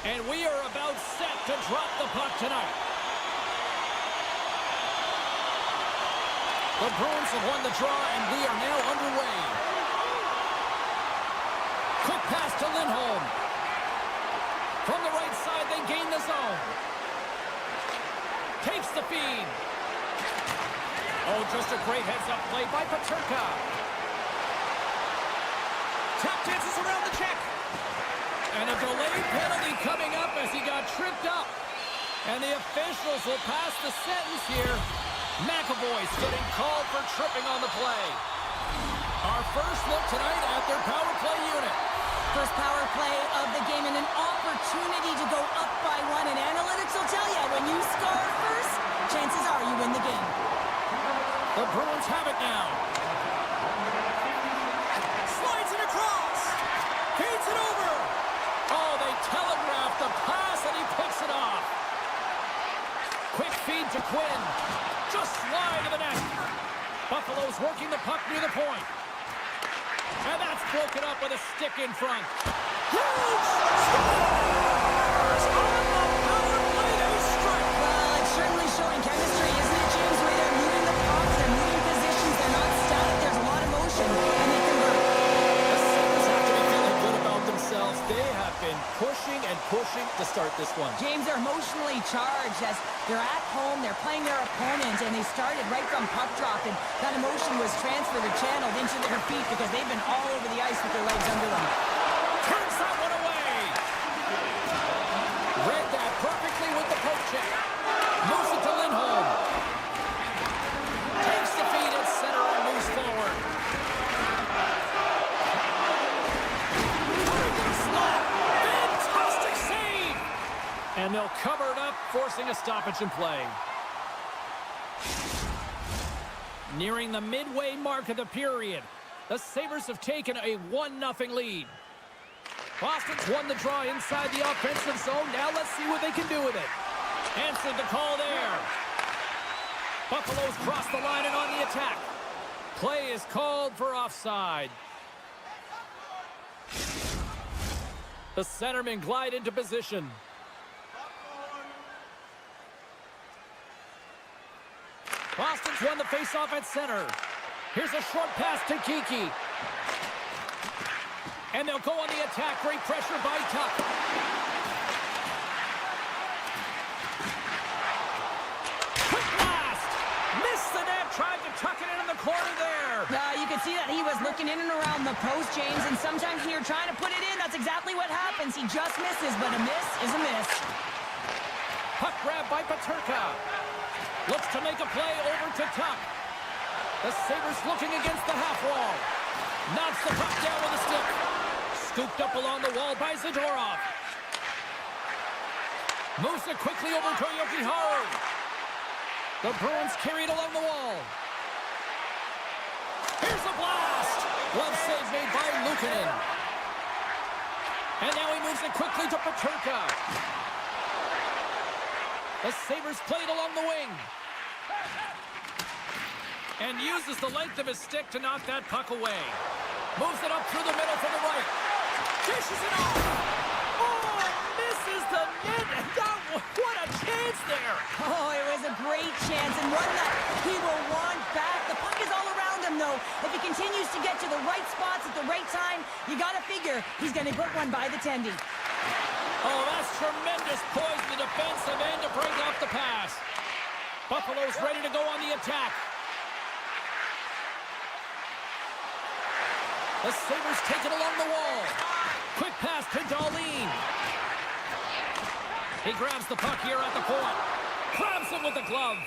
And we are about set to drop the puck tonight. The Bruins have won the draw, and we are now underway. Quick pass to Lindholm. From the right side, they gain the zone. Takes the feed. Oh, just a great heads-up play by Paterka. Tap dances around the check. And a delayed penalty coming up as he got tripped up. And the officials will pass the sentence here. McAvoy's getting called for tripping on the play. Our first look tonight at their power play unit. First power play of the game and an opportunity to go up by one. And analytics will tell you, when you score first, chances are you win the game. The Bruins have it now. Slides it across. Feeds it over. Oh, they telegraphed the pass, and he picks it off. Quick feed to Quinn. Just slide to the net. Buffalo's working the puck near the point. And that's broken up with a stick in front. Bruins scores on the power play. They strike. Well, it's certainly showing chemistry, isn't it, James? Where they're moving the puck, they're moving positions, they're not static, there's a lot of motion, and they convert. The Sabres have to be feeling good about themselves. They have been pushing and pushing to start this one. James, are emotionally charged as they're at home, they're playing their opponent, and they started right from puck drop, and that emotion was transferred or channeled into their feet because they've been all over the ice with their legs under them. Turns that one away. Read that perfectly with the poke check. Moves it to Lindholm. Takes the feed at center and moves forward. Fantastic save! And they'll cover it up, forcing a stoppage in play. Nearing the midway mark of the period, the Sabres have taken a 1-0 lead. Boston's won the draw inside the offensive zone. Now let's see what they can do with it. Answered the call there. Buffalo's crossed the line and on the attack. Play is called for offside. The centermen glide into position. Boston's won the faceoff at center. Here's a short pass to Kiki. And they'll go on the attack. Great pressure by Tuck. Quick blast. Missed the net. Tried to tuck it in the corner there. You can see that he was looking in and around the post, James, and sometimes when you're trying to put it in, that's exactly what happens. He just misses, but a miss is a miss. Puck grab by Paterka. Looks to make a play over to Tuck. The Sabres looking against the half wall. Knocks the puck down with a stick. Scooped up along the wall by Zadorov. Moves it quickly over to Jokiharju. The Bruins carried along the wall. Here's the blast. Glove save made by Luukkonen. And now he moves it quickly to Paterka. The Sabres played along the wing. And uses the length of his stick to knock that puck away. Moves it up through the middle from the right. Dishes it off. Oh, misses the net. And what a chance there. Oh, it was a great chance and one that he will want back. The puck is all around him, though. If he continues to get to the right spots at the right time, you got to figure he's going to put one by the tendy. Oh, that's tremendous poise in the defensive end to break off the pass. Buffalo's ready to go on the attack. The Sabres take it along the wall. Quick pass to Dahlin. He grabs the puck here at the point. Grabs it with the glove.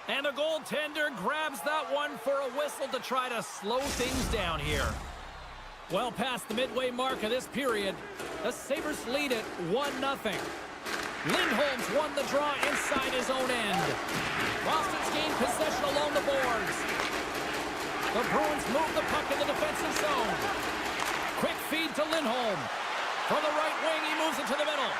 And the goaltender grabs that one for a whistle to try to slow things down here. Well past the midway mark of this period, the Sabres lead it 1-0. Lindholm's won the draw inside his own end. Boston's gained possession along the boards. The Bruins move the puck in the defensive zone. From the right wing, he moves it to the middle.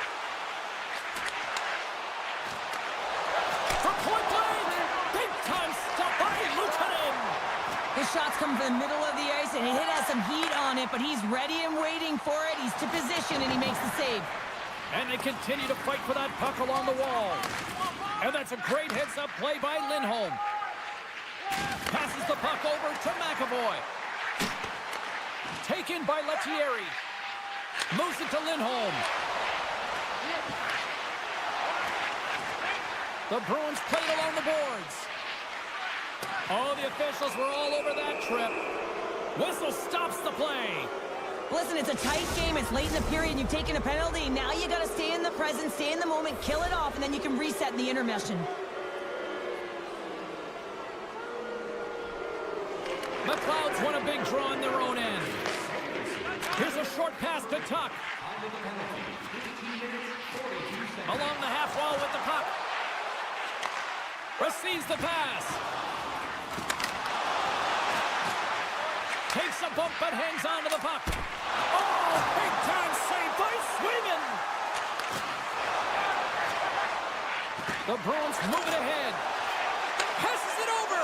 From point blank, big time stop by Lieutenant. His shots come from the middle of the ice, and it has some heat on it, but he's ready and waiting for it. He's to position, and he makes the save. And they continue to fight for that puck along the wall. And that's a great heads-up play by Lindholm. Passes the puck over to McAvoy. Taken by Lettieri. Moves it to Lindholm. The Bruins played along the boards. Oh, the officials were all over that trip. Whistle stops the play. Listen, it's a tight game. It's late in the period. You've taken a penalty. Now you got to stay in the present, stay in the moment, kill it off, and then you can reset in the intermission. McLeod's won a big draw on their own end. Here's a short pass to Tuck. Along the half wall with the puck. Receives the pass. Takes a bump but hangs on to the puck. Oh, big time save by Swayman. The Bruins move it ahead. Passes it over.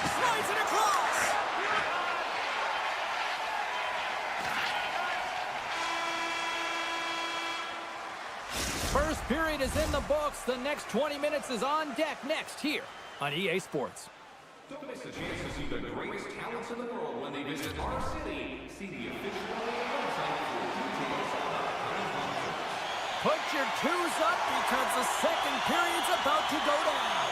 Slides it across. First period is in the books. The next 20 minutes is on deck next here on EA Sports. Don't miss a chance to see the greatest talents in the world when they visit our city. See the official website for details on upcoming concerts. Put your twos up because the second period's about to go down.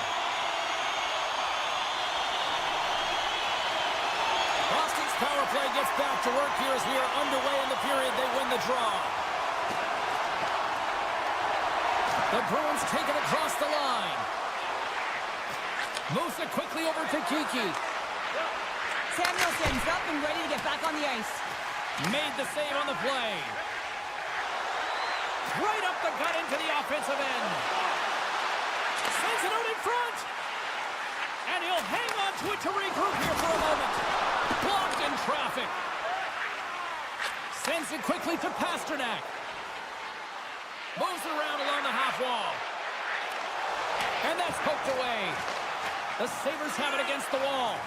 Boston's power play gets back to work here as we are underway in the period. They win the draw. The Bruins take it across the line. Moves it quickly over to Kiki. Samuelson's up and ready to get back on the ice. Made the save on the play. Right up the gut into the offensive end. Sends it out in front. And he'll hang on to it to regroup here for a moment. Blocked in traffic. Sends it quickly to Pasternak. Moves it around along the half wall. And that's poked away. The Sabres have it against the wall.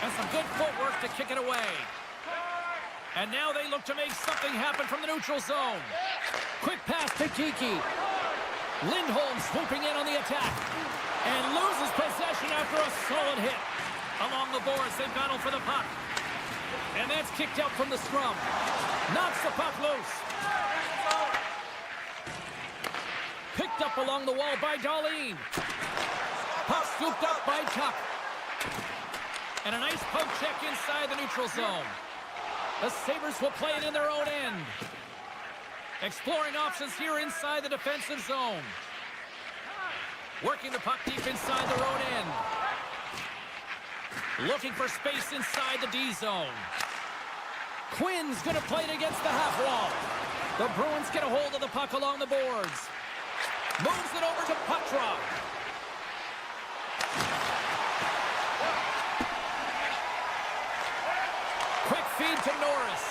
And some good footwork to kick it away. And now they look to make something happen from the neutral zone. Quick pass to Kiki. Lindholm swooping in on the attack. And loses possession after a solid hit. Along the boards, they battle for the puck. And that's kicked out from the scrum. Knocks the puck loose. Picked up along the wall by Darlene. Puck scooped up by Tuck. And a nice poke check inside the neutral zone. The Sabres will play it in their own end. Exploring options here inside the defensive zone. Working the puck deep inside their own end. Looking for space inside the D zone. Quinn's going to play it against the half wall. The Bruins get a hold of the puck along the boards. Moves it over to Petrov. Quick feed to Norris.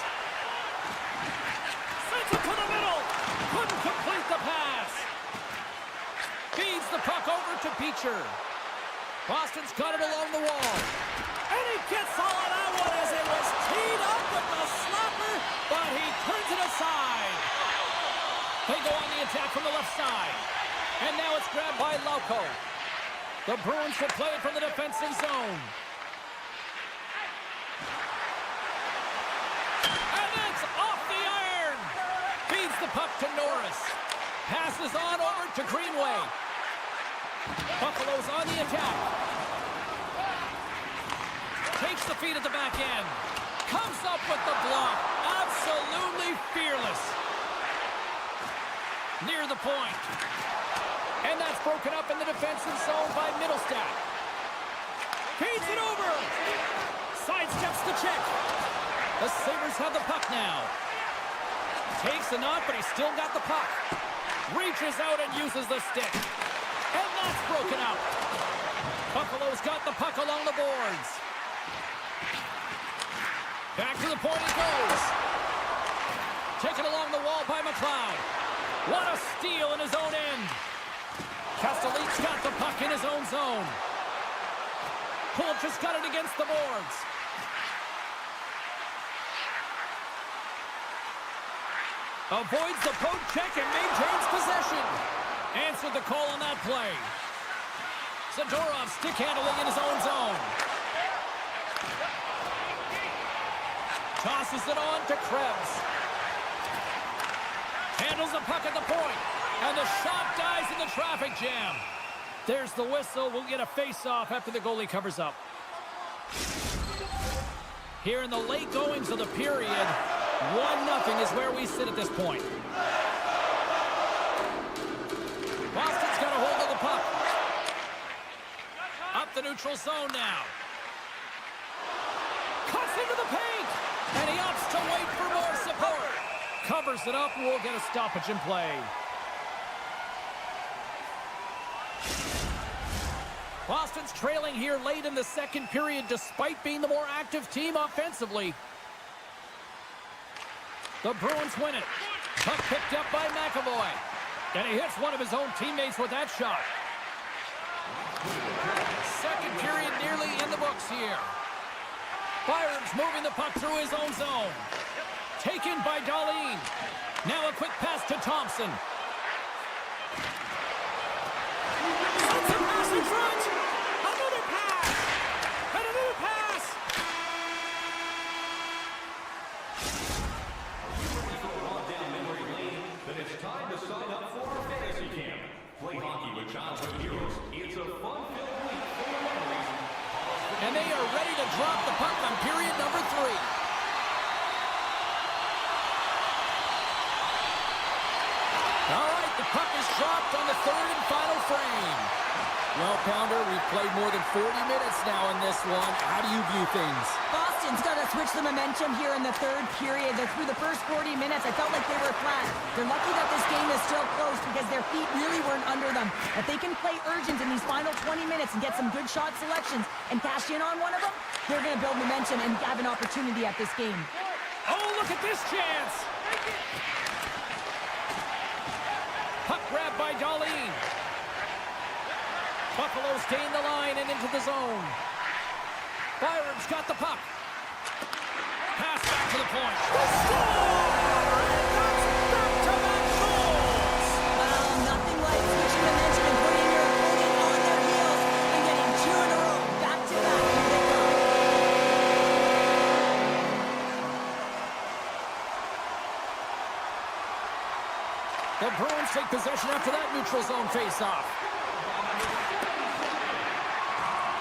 Sends it to the middle. Couldn't complete the pass. Feeds the puck over to Beecher. Boston's got it along the wall. And he gets all of that one as it was teed up with the slapper, but he turns it aside. They go on the attack from the left side. And now it's grabbed by Lauko. The Bruins will play it from the defensive zone. And it's off the iron. Feeds the puck to Norris. Passes on over to Greenway. Buffalo's on the attack. Takes the feed at the back end. Comes up with the block. Absolutely fearless. Near the point. And that's broken up in the defensive zone by Middlestat. Feeds it over. Sidesteps the check. The Sabres have the puck now. Takes the knock, but he's still got the puck. Reaches out and uses the stick. And that's broken out. Buffalo's got the puck along the boards. Back to the point it goes. Taken along the wall McLeod. What a steal in his own end. Castelli's got the puck in his own zone. Holt just got it against the boards. Avoids the poke check and maintains possession. Answered the call on that play. Zadorov stick handling in his own zone. Tosses it on to Krebs. Handles the puck at the point. And the shot dies in the traffic jam. There's the whistle. We'll get a face-off after the goalie covers up. Here in the late goings of the period, 1-0 is where we sit at this point. Boston's got a hold of the puck. Up the neutral zone now. Cuts into the paint. And he opts to wait for more support. Covers it up and we'll get a stoppage in play. Boston's trailing here late in the second period despite being the more active team offensively. The Bruins win it. Puck picked up by McAvoy. And he hits one of his own teammates with that shot. Second period nearly in the books here. Byram's moving the puck through his own zone. Taken by Dahlin. Now a quick pass to Thompson. Sends a pass in front. Another pass. And another pass. Down memory lane, then it's time to sign up for our fantasy camp. Play hockey with childhood heroes. It's a fun-filled week for one reason. And they are ready to drop the puck on period number 3. All right, the puck is dropped on the third and final frame. Well, Pounder, we've played more than 40 minutes now in this one. How do you view things? Boston's got to switch the momentum here in the third period. Through the first 40 minutes, I felt like they were flat. They're lucky that this game is still close because their feet really weren't under them. If they can play urgent in these final 20 minutes and get some good shot selections and cash in on one of them, they're going to build momentum and have an opportunity at this game. Oh, look at this chance! Puck grab by Dahlin. Buffalo's gained the line and into the zone. Byram's got the puck. Pass back to the point. The score! And that's back-to-back goals! Well, nothing like switching momentum and putting your opponent on their heels and getting 2 in a row. Back-to-back. Here they go. The Bruins take possession after that neutral zone face-off.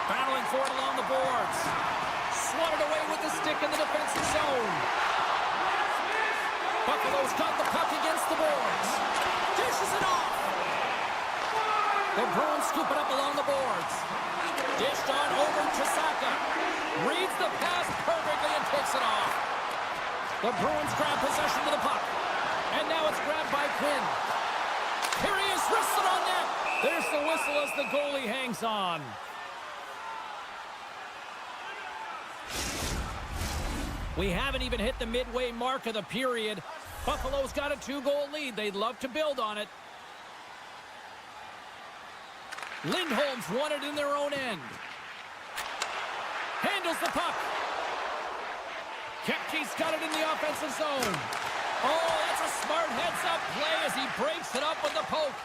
Battling for it along the boards. Swatted away with the stick in the defensive zone. Buffalo's got the puck against the boards. Dishes it off. The Bruins scoop it up along the boards. Dished on over to Saka. Reads the pass perfectly and takes it off. The Bruins grab possession to the puck. And now it's grabbed by Quinn. Here he is, wristed on net. There's the whistle as the goalie hangs on. We haven't even hit the midway mark of the period. Buffalo's got a 2-goal lead. They'd love to build on it. Lindholm's won it in their own end. Handles the puck. Kepke's got it in the offensive zone. Oh, that's a smart heads-up play as he breaks it up with the poke.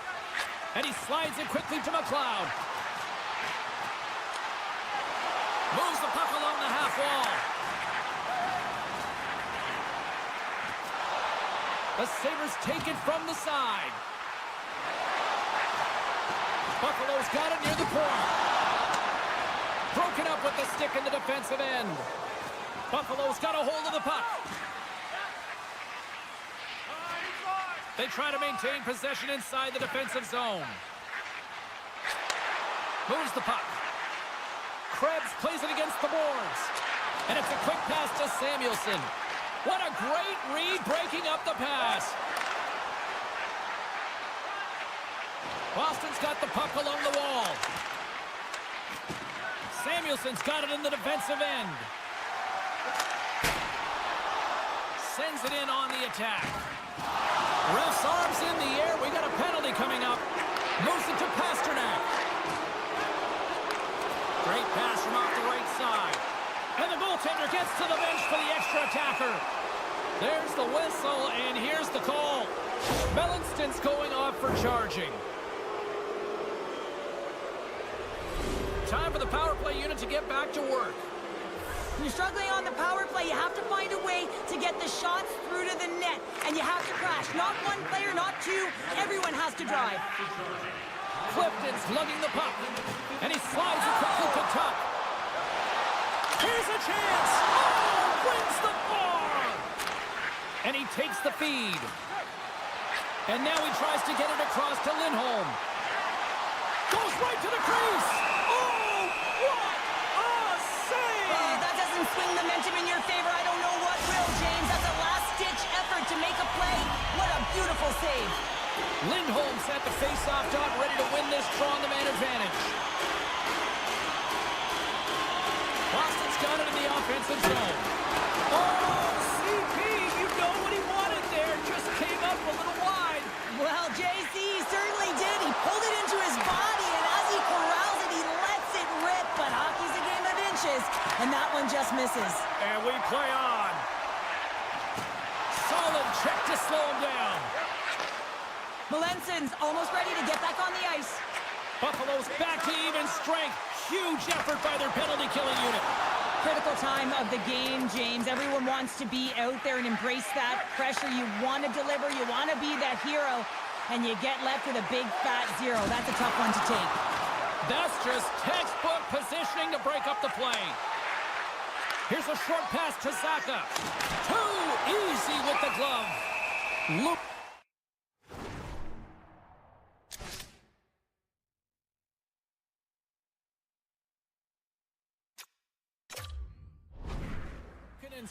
And he slides it quickly to McLeod. Moves the puck along the half wall. The Sabres take it from the side. Buffalo's got it near the point. Broken up with the stick in the defensive end. Buffalo's got a hold of the puck. They try to maintain possession inside the defensive zone. Moves the puck. Krebs plays it against the boards. And it's a quick pass to Samuelson. What a great read breaking up the pass. Boston's got the puck along the wall. Samuelson's got it in the defensive end. sends it in on the attack. Ref's arms in the air. We got a penalty coming up. Moves it to Pasternak. Great pass from off the right side. And the goaltender gets to the bench for the extra attacker. There's the whistle, and here's the call. Mellanston's going off for charging. Time for the power play unit to get back to work. When you're struggling on the power play, you have to find a way to get the shots through to the net. And you have to crash. Not one player, not two. Everyone has to drive. Clifton's lugging the puck. And he slides it quickly to Tuck. Here's a chance. Oh, wins the bar. And he takes the feed. And now he tries to get it across to Lindholm. Goes right to the crease. Oh, what a save. Oh, that doesn't swing the momentum in your favor. I don't know what will, James. That's a last-ditch effort to make a play. What a beautiful save. Lindholm's at the face-off dot, ready to win this draw on the man advantage. Boston's got it in the offensive zone. Oh, CP, you know what he wanted there. Just came up a little wide. Well, JC certainly did. He pulled it into his body, and as he corrals it, he lets it rip. But hockey's a game of inches, and that one just misses. And we play on. Solid check to slow him down. Melansson's almost ready to get back on the ice. Buffalo's back to even strength. Huge effort by their penalty-killing unit. Critical time of the game, James. Everyone wants to be out there and embrace that pressure. You want to deliver. You want to be that hero. And you get left with a big, fat zero. That's a tough one to take. That's just textbook positioning to break up the play. Here's a short pass to Zaka. Too easy with the glove. Look.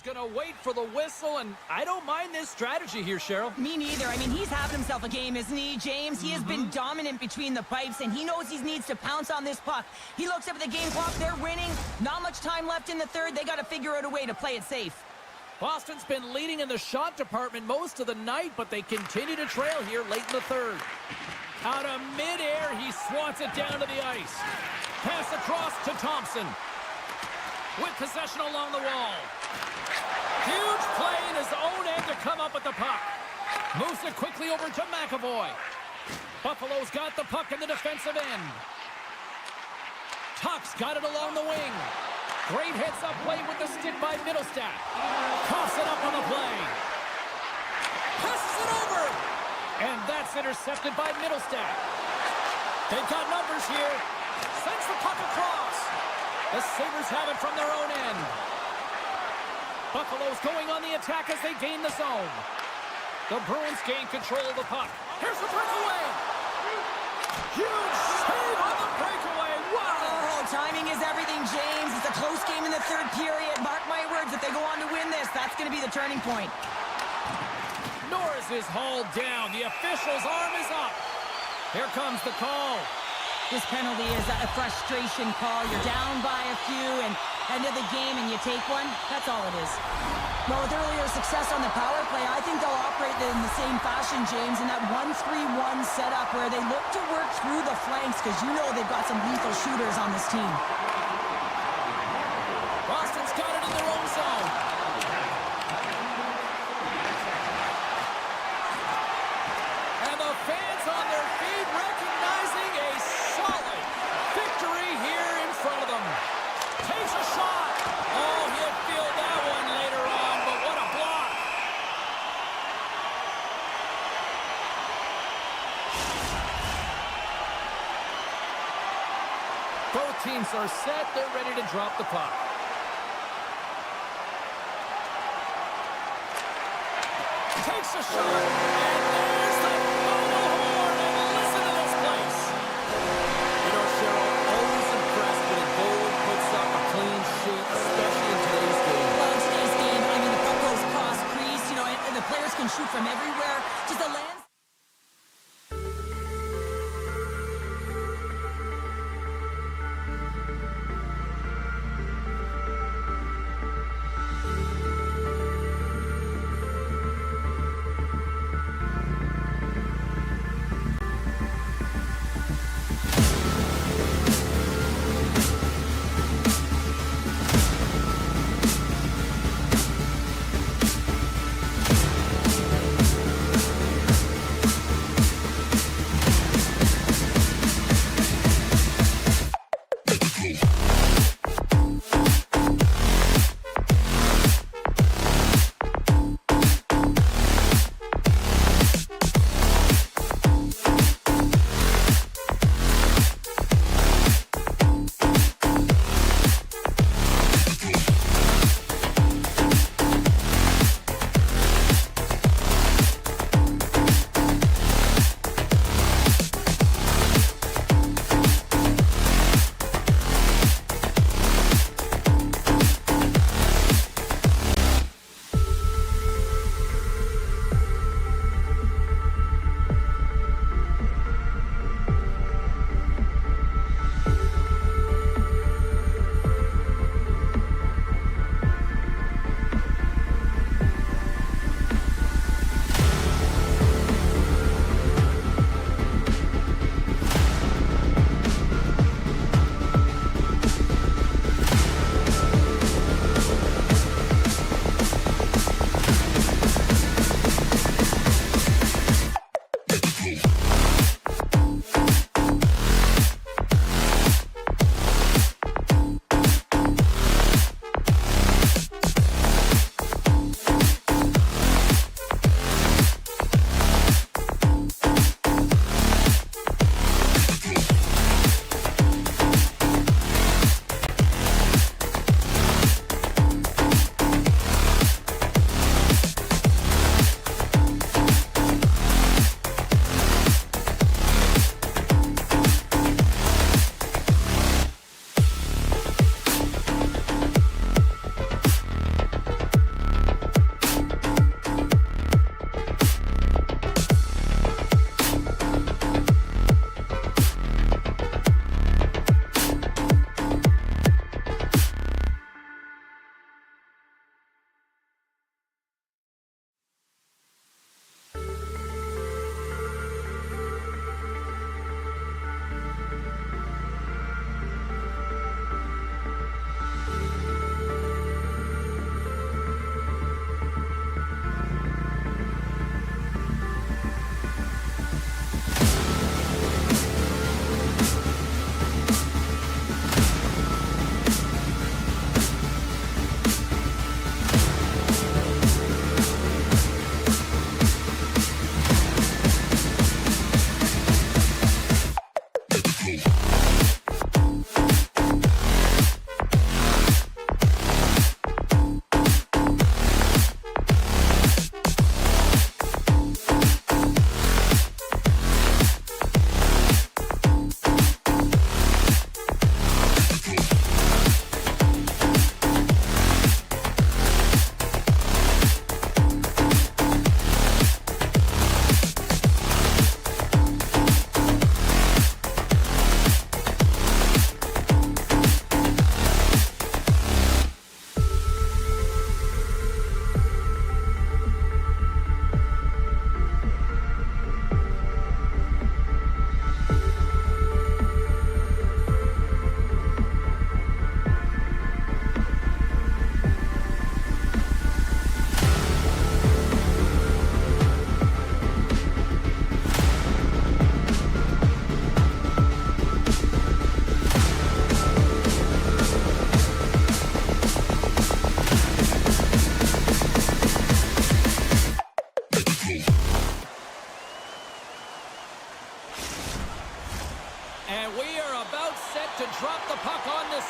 Gonna wait for the whistle, and I don't mind this strategy here, Cheryl. Me neither. I mean, he's having himself a game, isn't he, James? He has been dominant between the pipes, and he knows he needs to pounce on this puck. He looks up at the game clock. They're winning. Not much time left in the third. They got to figure out a way to play it safe. Boston's been leading in the shot department most of the night, but they continue to trail here late in the third. Out of midair, he swats it down to the ice. Pass across to Thompson. With possession along the wall. Huge play in his own end to come up with the puck. Moves it quickly over to McAvoy. Buffalo's got the puck in the defensive end. Tuck's got it along the wing. Great heads-up play with the stick by Middlestat. Coughs it up on the play. Passes it over. And that's intercepted by Middlestat. They've got numbers here. Sends the puck across. The Sabres have it from their own end. Buffalo's going on the attack as they gain the zone. The Bruins gain control of the puck. Here's the breakaway. Huge save on the breakaway. Wow. Oh, timing is everything, James. It's a close game in the third period. Mark my words, if they go on to win this, that's going to be the turning point. Norris is hauled down. The official's arm is up. Here comes the call. This penalty is a frustration call. You're down by a few and end of the game and you take one. That's all it is. Well, with earlier success on the power play, I think they'll operate in the same fashion, James, in that 1-3-1 setup where they look to work through the flanks because you know they've got some lethal shooters on this team. Boston's got it in their own zone. And the fans on their feet recognizing a solid victory here in front of them. Takes a shot. Oh, he'll feel that one later on, but what a block. Both teams are set. They're ready to drop the puck. Takes a shot, and there's the final horn, and listen to this place. You know, Cheryl, always impressed when a goalie puts up a clean sheet, especially in today's game. Well, in today's game, I mean, the puck goes cross crease, you know, and the players can shoot from everywhere. Just a land.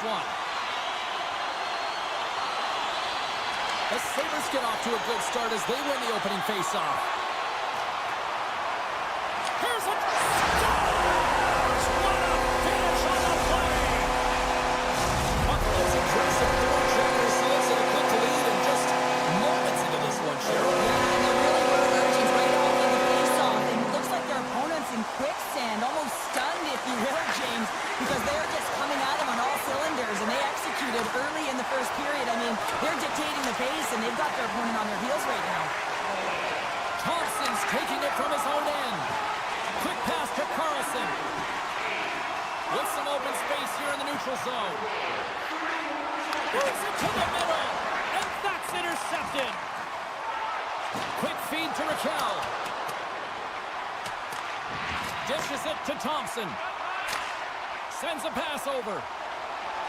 one. The Sabres get off to a good start as they win the opening faceoff. Here's a scores! What a finish on the play! Buffalo's aggressive forecheck results in a quick lead and just moments into this one, Cheryl. Yeah, and they really were urgent right off of the face-off. And it looks like their opponents in quicksand, almost stunned, if you will, James, because they're just coming at them on all cylinders, and they executed early in the first period. I mean, they're dictating the pace, and they've got their opponent on their heels right now. Thompson's taking it from his own end. Quick pass to Carlson. With some open space here in the neutral zone. Moves it to the middle, and that's intercepted. Quick feed to Raquel. Dishes it to Thompson. Sends a pass over.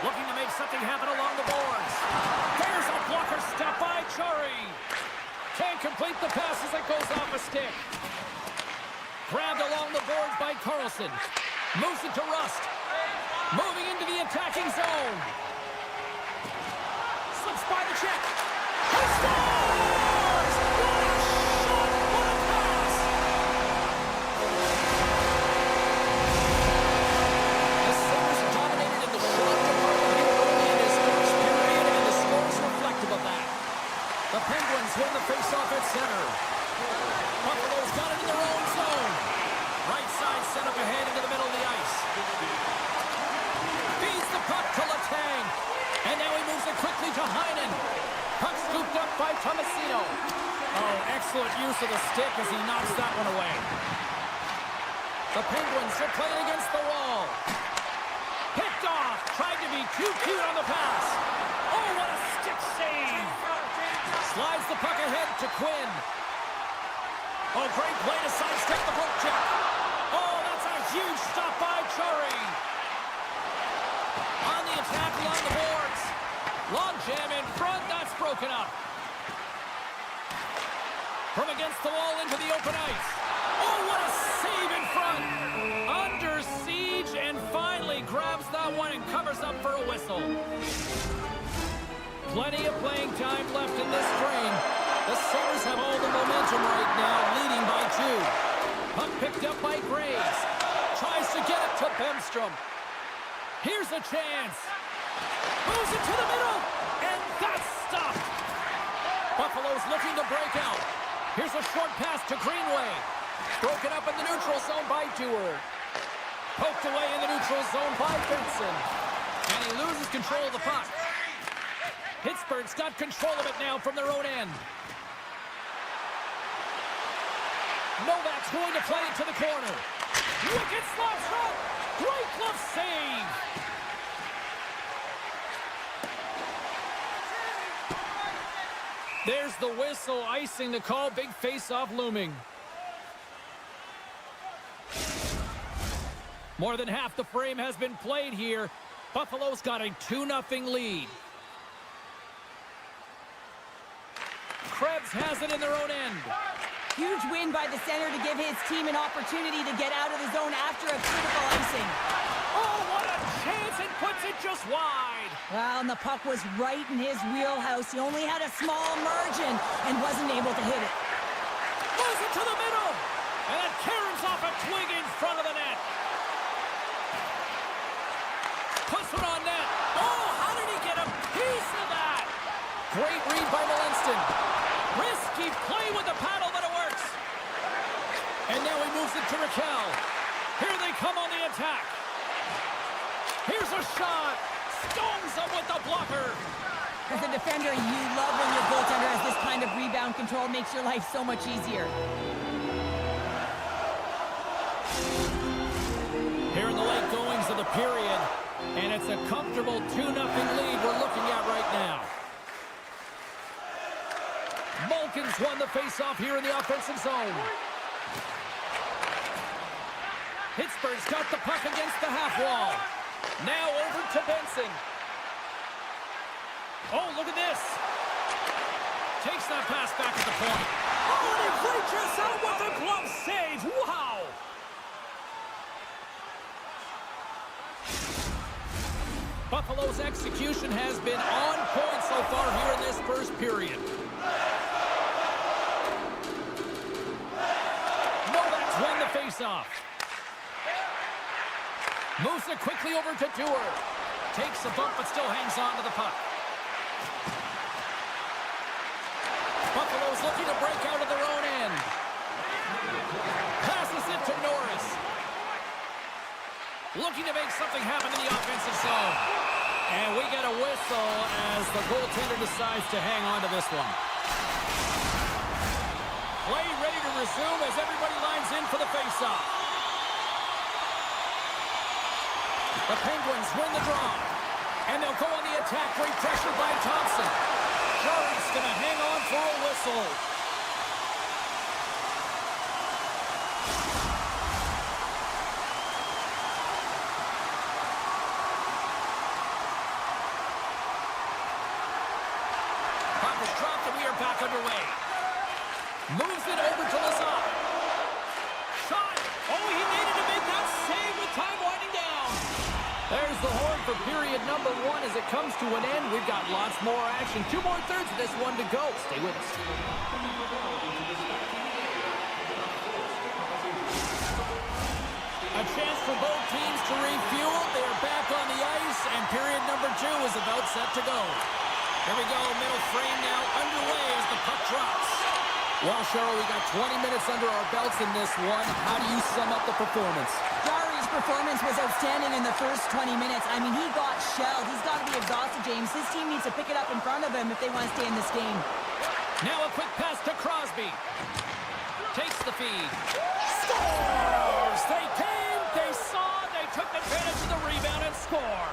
Looking to make something happen along the boards. There's a blocker step by Chari. Can't complete the pass as it goes off a stick. Grabbed along the boards by Carlson. Moves it to Rust. Moving into the attacking zone. Slips by the check. He scores! What a shot! What a pass! The Sabres dominated in the shot department here early in this first period, and the score is reflective of that. The Penguins win the faceoff at center. Buffalo's got it in their own zone. Right side set up ahead into the middle of the ice. Feeds the puck to Letang. And now he moves it quickly to Heinen. Puck scooped up by Tomasino. Oh, excellent use of the stick as he knocks that one away. The Penguins are playing against the wall. Picked off. Tried to be too cute on the pass. Oh, what a stick save. Slides the puck ahead to Quinn. Oh, great play to sidestep the poke check. Oh, that's a huge stop by Chari. On the attack along the boards. Long jam in front. That's broken up. From against the wall into the open ice. Oh, what a save in front. Under siege and finally grabs that one and covers up for a whistle. Plenty of playing time left in this frame. The Sabres have all the momentum right now, leading by 2. Puck picked up by Graves. Tries to get it to Bemstrom. Here's a chance. Moves it to the middle, and that's stopped. Buffalo's looking to break out. Here's a short pass to Greenway. Broken up in the neutral zone by Dewar. Poked away in the neutral zone by Benson. And he loses control of the puck. Pittsburgh's got control of it now from their own end. Novak's going to play it to the corner. Wicked slap shot. Great glove save. There's the whistle, icing the call. Big face-off looming. More than half the frame has been played here. Buffalo's got a 2-0 lead. Krebs has it in their own end. Huge win by the center to give his team an opportunity to get out of the zone after a critical icing. Oh, what a chance, and puts it just wide. Well, and the puck was right in his wheelhouse. He only had a small margin and wasn't able to hit it. Moves it to the middle, and it caroms off a twig in front of the net. Puts it on net. Oh, how did he get a piece of that? Great read by Malinston. Risky play with the paddle, but it works. And now he moves it to Raquel. Here they come on the attack. Here's a shot. Stones him with the blocker. As a defender, you love when your goaltender has this kind of rebound control. It makes your life so much easier. Here in the late goings of the period, and it's a comfortable 2-0 lead we're looking at right now. Malkin's won the faceoff here in the offensive zone. Pittsburgh's got the puck against the half wall. Now over to Benson. Oh, look at this. Takes that pass back at the point. Oh, and he reaches out with the glove save. Wow. Buffalo Buffalo's execution has been on point so far here in this first period. Novak's won the faceoff. Moves it quickly over to Dewar. Takes a bump but still hangs on to the puck. Buffalo's looking to break out of their own end. Passes it to Norris. Looking to make something happen in the offensive zone. And we get a whistle as the goaltender decides to hang on to this one. Play ready to resume as everybody lines in for the faceoff. The Penguins win the draw. And they'll go on the attack, great pressure by Thompson. Jarry's going to hang on for a whistle. Puck is dropped and we are back underway. Moves it over to Lazar. Shot! Oh, he made it to make that save with time winding down. There's the horn for period number 1 as it comes to an end. We've got lots more action. 2 more thirds of this one to go. Stay with us. A chance for both teams to refuel. They are back on the ice, and period number 2 is about set to go. Here we go, middle frame now underway as the puck drops. Well, Cheryl, we got 20 minutes under our belts in this one. How do you sum up the performance? Jarry's performance was outstanding in the first 20 minutes. I mean, he got shelled. He's got to be exhausted, James. His team needs to pick it up in front of him if they want to stay in this game. Now a quick pass to Crosby. Takes the feed. Scores! They came, they saw, they took advantage of the rebound and score.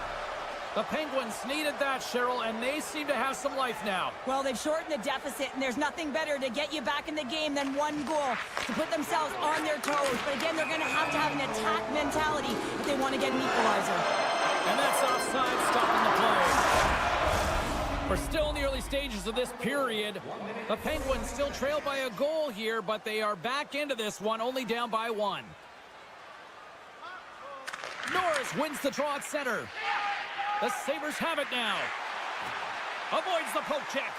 The Penguins needed that, Cheryl, and they seem to have some life now. Well, they've shortened the deficit, and there's nothing better to get you back in the game than one goal to put themselves on their toes. But again, they're going to have an attack mentality if they want to get an equalizer. And that's offside, stopping the play. We're still in the early stages of this period. The Penguins still trail by a goal here, but they are back into this one, only down by 1. Norris wins the draw at center. The Sabres have it now. Avoids the poke check.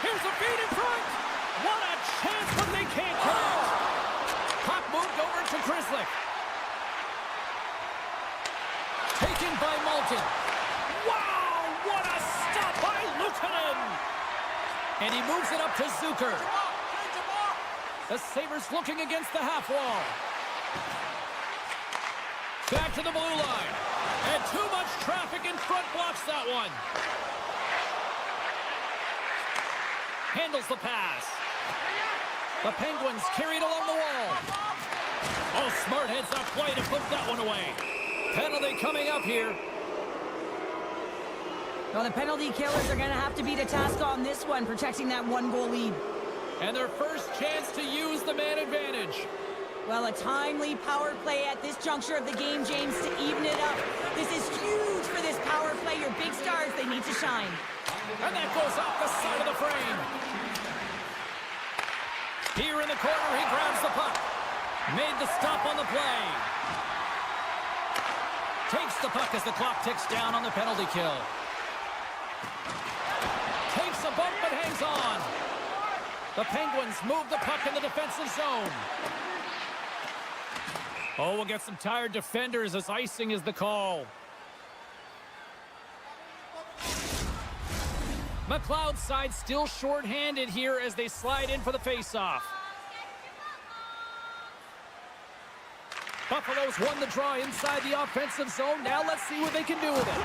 Here's a feed in front. What a chance, but they can't connect. Puck moved over to Grizzly. Taken by Malton. Wow, what a stop by Luukkonen. And he moves it up to Zucker. The Sabres looking against the half wall. Back to the blue line. And too much traffic in front blocks that one. Handles the pass. The Penguins carry it along the wall. Oh, smart heads-up play to put that one away. Penalty coming up here. Well, the penalty killers are going to have to beat a task on this one, protecting that 1-goal lead. And their first chance to use the man advantage. Well, a timely power play at this juncture of the game, James, to even it up. This is huge for this power play. Your big stars, they need to shine. And that goes off the side of the frame. Here in the corner, he grabs the puck. Made the stop on the play. Takes the puck as the clock ticks down on the penalty kill. Takes a bump but hangs on. The Penguins move the puck in the defensive zone. Oh, we'll get some tired defenders as icing is the call. McLeod's side still short-handed here as they slide in for the face-off. Buffalo's won the draw inside the offensive zone. Now let's see what they can do with it.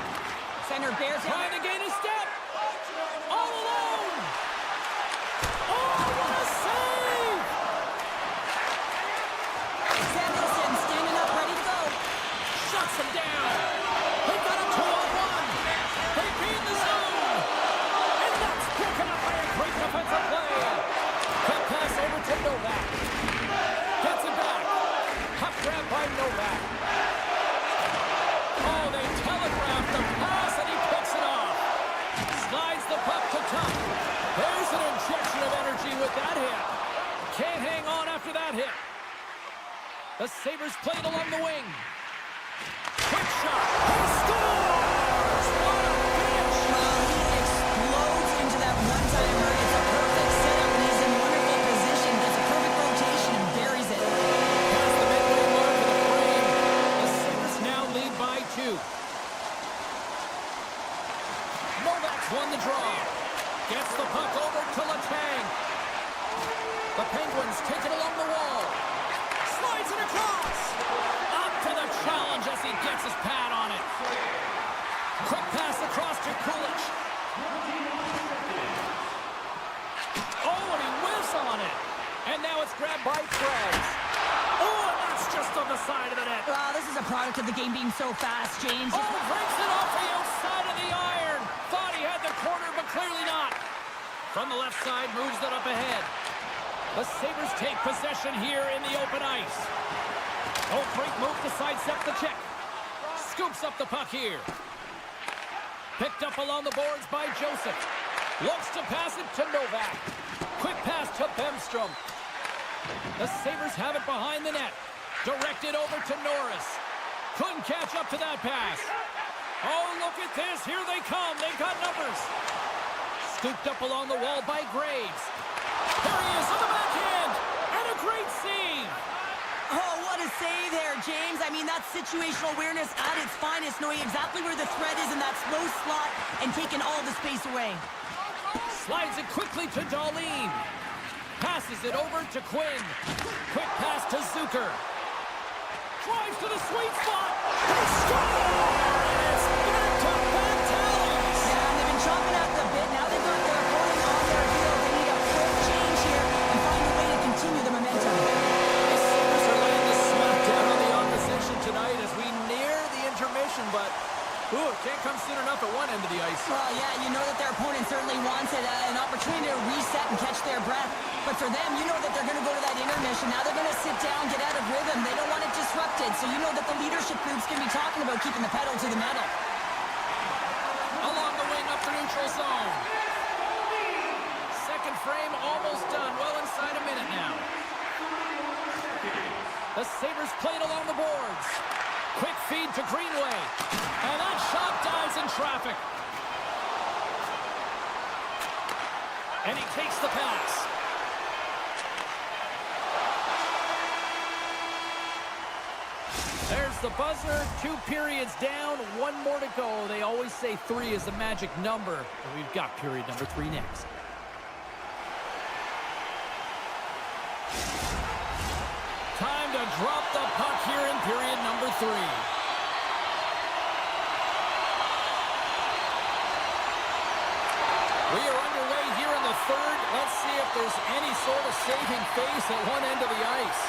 Center bears it. Trying to gain a step. All alone. Oh, what a save! Samuelson standing up, ready to go. Shuts him down. They got a 2-on-1. They beat the zone. And that's broken up by a great defensive play. Quick pass over to Novak. Gets it back. Puck grab by Novak. Oh, they telegraphed the pass and he picks it off. Slides the puck to top. There's an injection of energy with that hit. Can't hang on after that hit. The Sabres played along the wing. Quick shot. He scores! won the draw. Gets the puck over to Letang. The Penguins take it along the wall. Slides it across. Up to the challenge as he gets his pad on it. Quick pass across to Kulich. Oh, and he whiffs on it. And now it's grabbed by Krebs. Oh, and that's just on the side of the net. Wow, this is a product of the game being so fast, James. Oh, breaks it off the outside of the iron. Thought he had the corner, but clearly not. From the left side, moves it up ahead. The Sabres take possession here in the open ice. Oh, great move to sidestep the check. Scoops up the puck here. Picked up along the boards by Joseph. Looks to pass it to Novak. Quick pass to Bemstrom. The Sabres have it behind the net. Directed over to Norris. Couldn't catch up to that pass. Oh, look at this. Here they come. They've got numbers. Scooped up along the wall by Graves. There he is on the backhand. And a great save. Oh, what a save there, James. I mean, that's situational awareness at its finest, knowing exactly where the threat is in that slow slot and taking all the space away. Slides it quickly to Darlene. Passes it over to Quinn. Quick pass to Zucker. Drives to the sweet spot. They score! It's back-to-back tallies. Yeah, and they've been chopping at the bit. Now they've got their opponent on their heels. They need a quick change here and find a way to continue the momentum. The Sabres are laying the smackdown on the opposition tonight as we near the intermission, but it can't come soon enough at one end of the ice. Well, yeah, you know that their opponent certainly wants it, an opportunity to reset and catch their breath. But for them, you know that they're going to go to that intermission. Now they're going to sit down, get out of rhythm. They don't want it disrupted. So you know that the leadership group's going to be talking about keeping the pedal to the metal. Along the wing up the neutral zone. Second frame almost done. Well inside a minute now. The Sabres played along the boards. Quick feed to Greenway. And that shot dies in traffic. And he takes the pass. There's the buzzer. 2 periods down. 1 more to go. They always say 3 is the magic number. And we've got period number 3 next. Time to drop the puck here in period number 3. We are underway here in the third. Let's see if there's any sort of saving face at one end of the ice.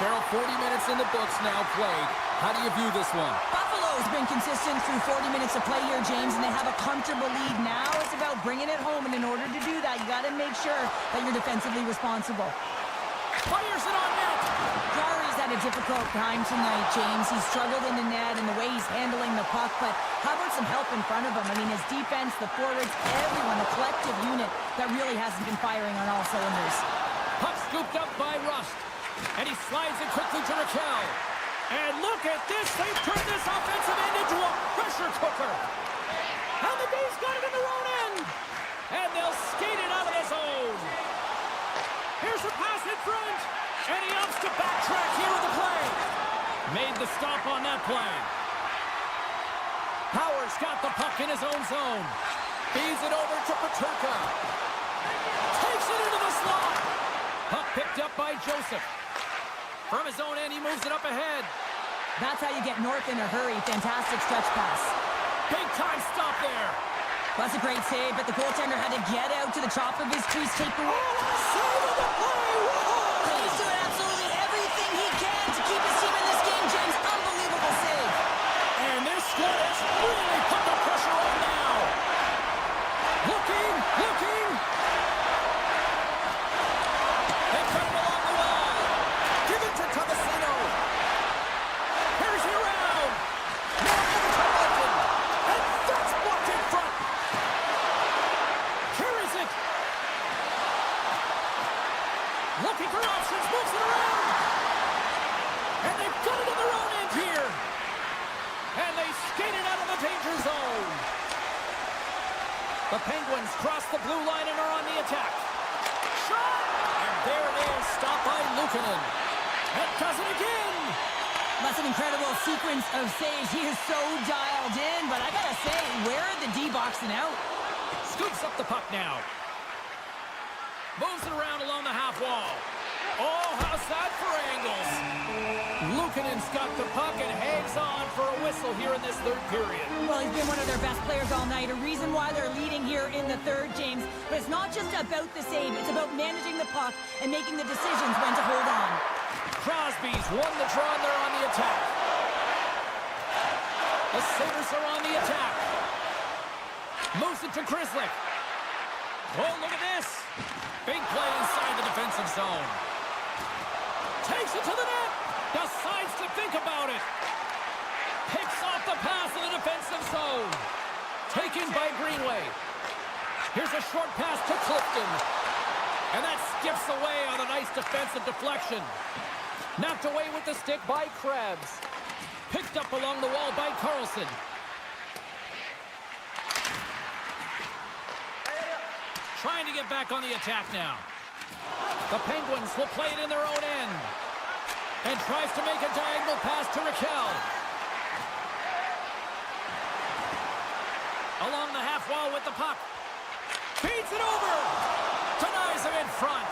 Cheryl, 40 minutes in the books now played. How do you view this one? Buffalo's been consistent through 40 minutes of play here, James, and they have a comfortable lead. Now it's about bringing it home, and in order to do that, you got to make sure that you're defensively responsible. Fires it on net. Jari's had a difficult time tonight, James. He's struggled in the net and the way he's handling the puck, but how about some help in front of him? I mean, his defense, the forwards, everyone, the collective unit that really hasn't been firing on all cylinders. Puck scooped up by Rust. And he slides it quickly to Raquel. And look at this. They've turned this offensive end into a pressure cooker. And the Dave's got it in their own end. And they'll skate it out of the zone. Here's a pass in front. And he opts to backtrack here with the play. Made the stop on that play. Powers got the puck in his own zone. Feeds it over to Peterka. Takes it into the slot. Puck picked up by Joseph. From his own end, he moves it up ahead. That's how you get north in a hurry. Fantastic stretch pass. Big time stop there. That's a great save, but the goaltender had to get out to the top of his crease, take the... Save of the play! Whoa! He's doing absolutely everything he can to keep his team in this game, James. Unbelievable save. And this score has really put the pressure on now. Looking. They cut it along the wall. Give it to Tomasino. Here's your round. Now over to Malkin. And that's blocked in front. Carries it. Looking for options. Moves it around. And they've got it in their own end here. And they skate it out of the danger zone. The Penguins cross the blue line and are on the attack. Shot! And there it is, stopped by Luukkonen. And does it again! That's an incredible sequence of saves. He is so dialed in, but I gotta say, where are the D boxing out? Scoops up the puck now. Moves it around along the half wall. Oh, how's that for angles? Luukkonen's got the puck and hangs on for a whistle here in this third period. Well, he's been one of their best players all night. A reason why they're leading here in the third, James. But it's not just about the save. It's about managing the puck and making the decisions when to hold on. Crosby's won the draw and they're on the attack. The Sabres are on the attack. Moves it to Grzelcyk. Oh, look at this. Big play inside the defensive zone. Takes it to the net. Decides to think about it. Picks off the pass in the defensive zone. Taken by Greenway. Here's a short pass to Clifton. And that skips away on a nice defensive deflection. Knocked away with the stick by Krebs. Picked up along the wall by Carlson. Trying to get back on the attack now. The Penguins will play it in their own end. And tries to make a diagonal pass to Raquel. Along the half wall with the puck. Feeds it over. Denies him in front.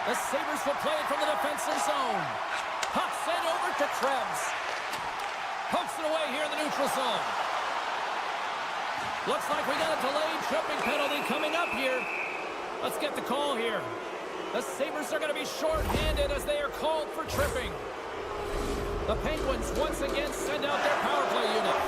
The Sabres will play it from the defensive zone. Puck sent over to Krebs. Pokes it away here in the neutral zone. Looks like we got a delayed tripping penalty coming up here. Let's get the call here. The Sabres are going to be short-handed as they are called for tripping. The Penguins once again send out their power play unit.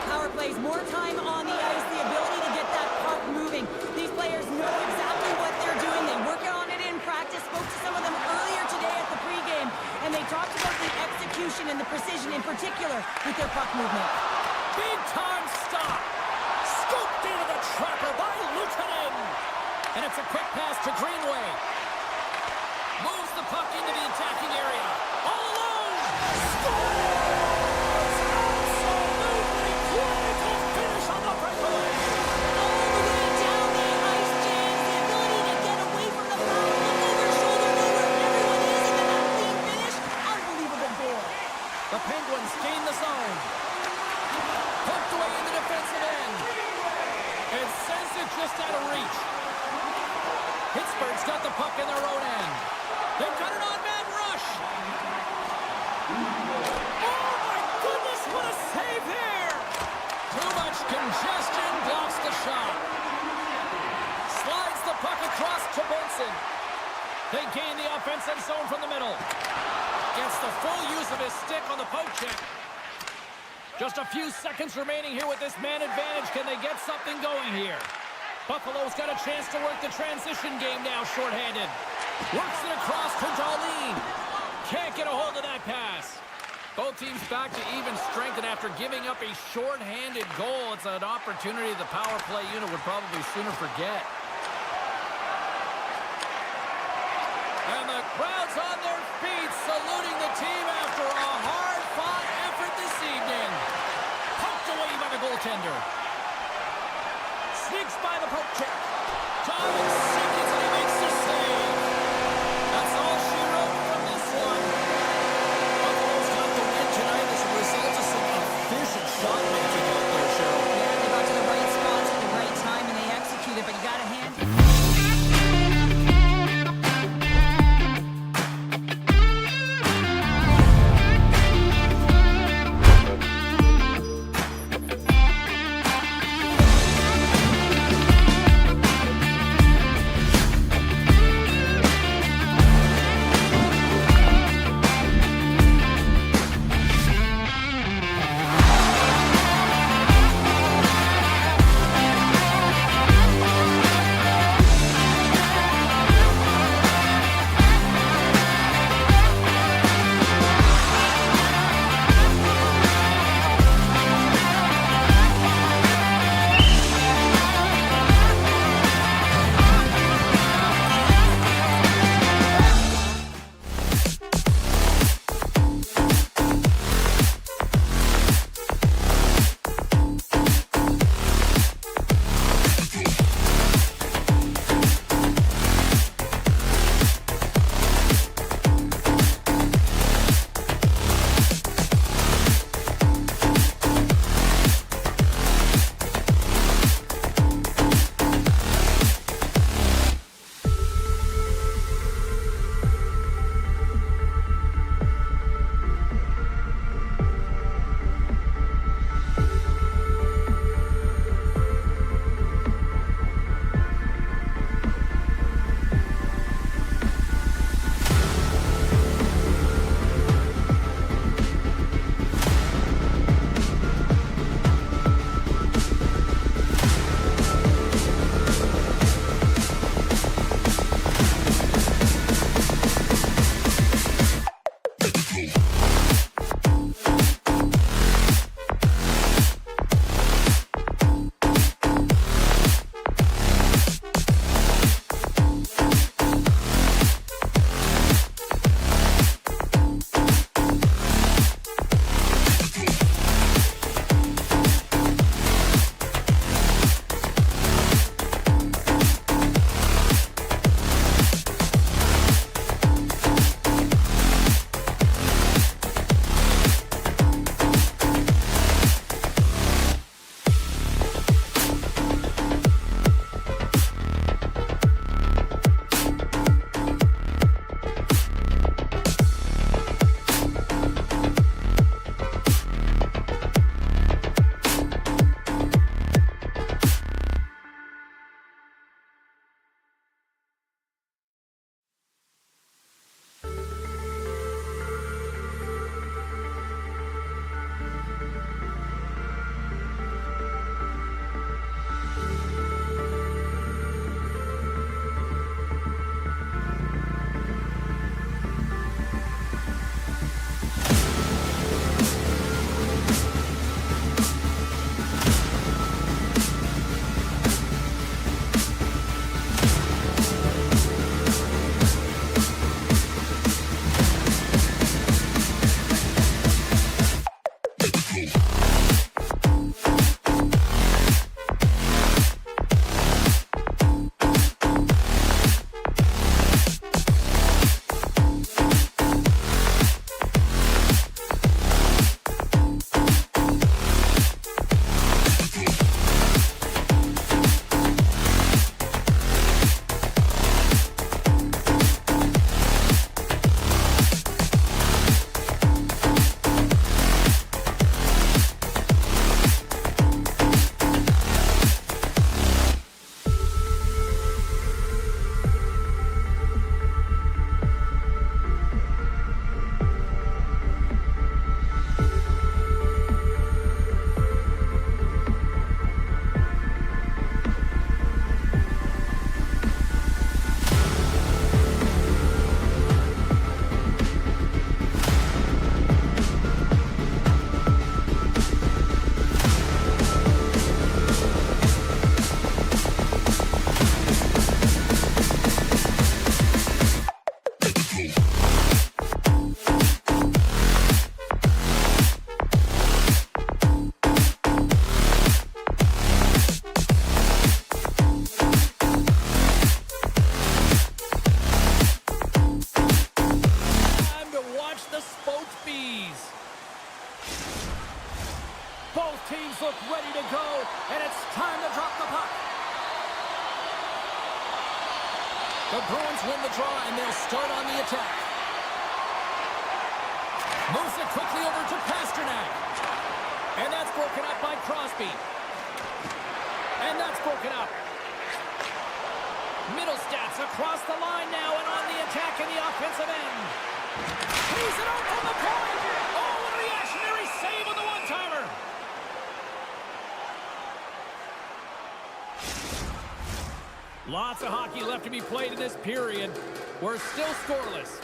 Power plays, more time on the ice, the ability to get that puck moving. These players know exactly what they're doing. They work on it in practice. Spoke to some of them earlier today at the pregame, and they talked about the execution and the precision in particular with their puck movement. Big time stop. Scooped into the trapper by Luukkonen. And it's a quick pass to Greenway. Moves the puck into the attacking area. All alone. Scores! Absolutely critical finish on the breakaway. All the way down the ice, James. The ability to get away from the puck, look over shoulder, know where everyone is, and then that clean finish. Unbelievable goal. The Penguins gain the zone. Poked away in the defensive end. And sends it just out of reach. Pittsburgh's got the puck in their own end. They've got an on-man rush. Oh, my goodness, what a save there. Too much congestion blocks the shot. Slides the puck across to Benson. They gain the offensive zone from the middle. Gets the full use of his stick on the poke check. Just a few seconds remaining here with this man advantage. Can they get something going here? Buffalo's got a chance to work the transition game now, shorthanded. Works it across to Dahlin. Can't get a hold of that pass. Both teams back to even strength, and after giving up a shorthanded goal, it's an opportunity the power play unit would probably sooner forget. And the crowd's on their feet, saluting the team after a hard-fought effort this evening. Poked away by the goaltender. Sneaks by the poke check. Time seconds and he makes the save. That's all she wrote from this one. Buffalo's got the win tonight as a result of some efficient shot making out there, Cheryl. Yeah, they got to the right spots at the right time, and they executed, but you got to hand it. win the draw, and they'll start on the attack. Moves it quickly over to Pasternak. And that's broken up by Crosby. And that's broken up. Middle stats across the line now and on the attack in the offensive end. He's it out from the point. Oh, what a reactionary save on the one-timer. Lots of hockey left to be played in this period. We're still scoreless.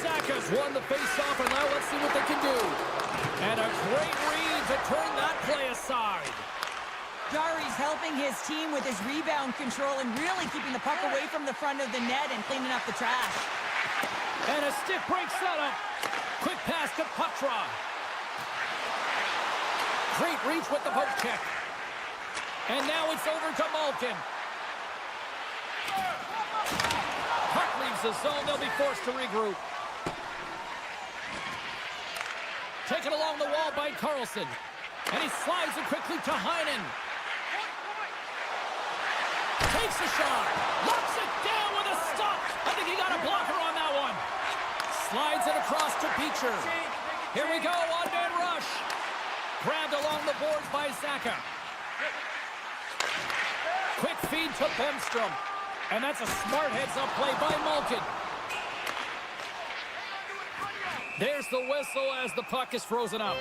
Zaka's won the face-off, and now let's see what they can do. And a great read to turn that play aside. Jari's helping his team with his rebound control and really keeping the puck away from the front of the net and cleaning up the trash. And a stick break setup. Quick pass to Putra. Great reach with the poke check. And now it's over to Malkin. Puck leaves the zone. They'll be forced to regroup. Taken along the wall by Carlson. And he slides it quickly to Heinen. Takes a shot. Locks it down with a stop. I think he got a blocker on that one. Slides it across to Beecher. Here we go, one-man rush. Grabbed along the boards by Zaka. Quick feed to Bemstrom. And that's a smart heads-up play by Malkin. There's the whistle as the puck is frozen up.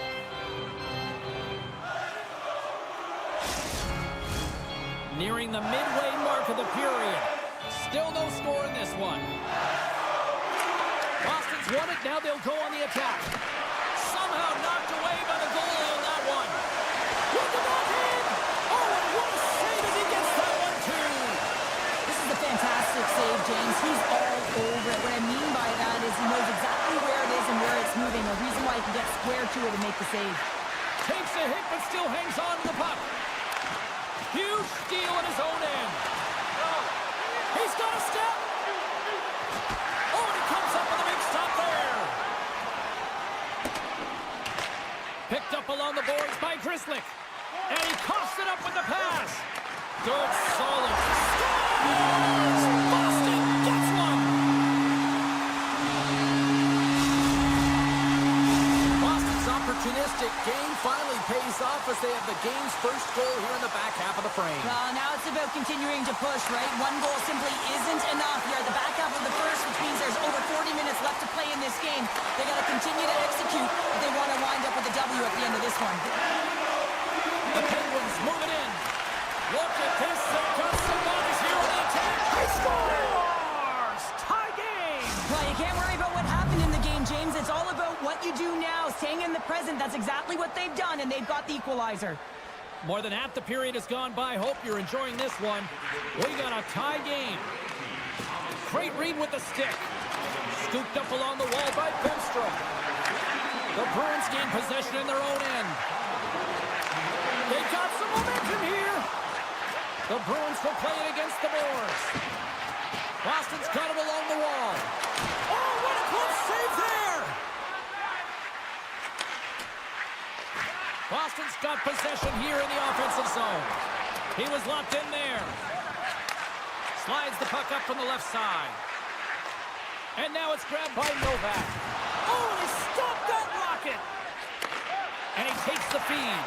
Nearing the midway mark of the period. Still no score in this one. Boston's won it. Now they'll go on the attack. Somehow knocked away by the goalie on that one. With the backhand! Oh, and what a save as he gets that one, too! This is a fantastic save, James. He's all over it. What I mean by that is he knows exactly where it is and where it's moving. A reason why he can get square to it and make the save. Takes a hit, but still hangs on to the puck. Huge steal at his own end. He's got a step. Oh, and he comes up with a big stop there. Picked up along the boards by Grzelcyk. And he coughs it up with the pass. Good, solid. Scores! Boston gets one. Boston's opportunistic game finally pays off as they have the game's first goal here in the back half of the frame. Well, now it's about continuing to push, right? One goal simply isn't enough. You're at the back half of the first, which means there's over 40 minutes left to play in this game. They got to continue to execute if they want to wind up with a W at the end of this one. The Penguins move it in. Look at this. They've got some bodies here on the attack. He scores! Tie game! Well, you can't worry about what happened in the game, James. It's all about what you do now, staying in the present. That's exactly what they've done, and they've got the equalizer. More than half the period has gone by. Hope you're enjoying this one. We got a tie game. Great read with the stick. Scooped up along the wall by Bemstrom. The Bruins gain possession in their own end. They got some momentum here. The Bruins will play it against the boards. Boston's got it along the wall. Oh, what a close save there! Boston's got possession here in the offensive zone. He was locked in there. Slides the puck up from the left side. And now it's grabbed by Novak. Oh, and he stopped that rocket! And he takes the feed.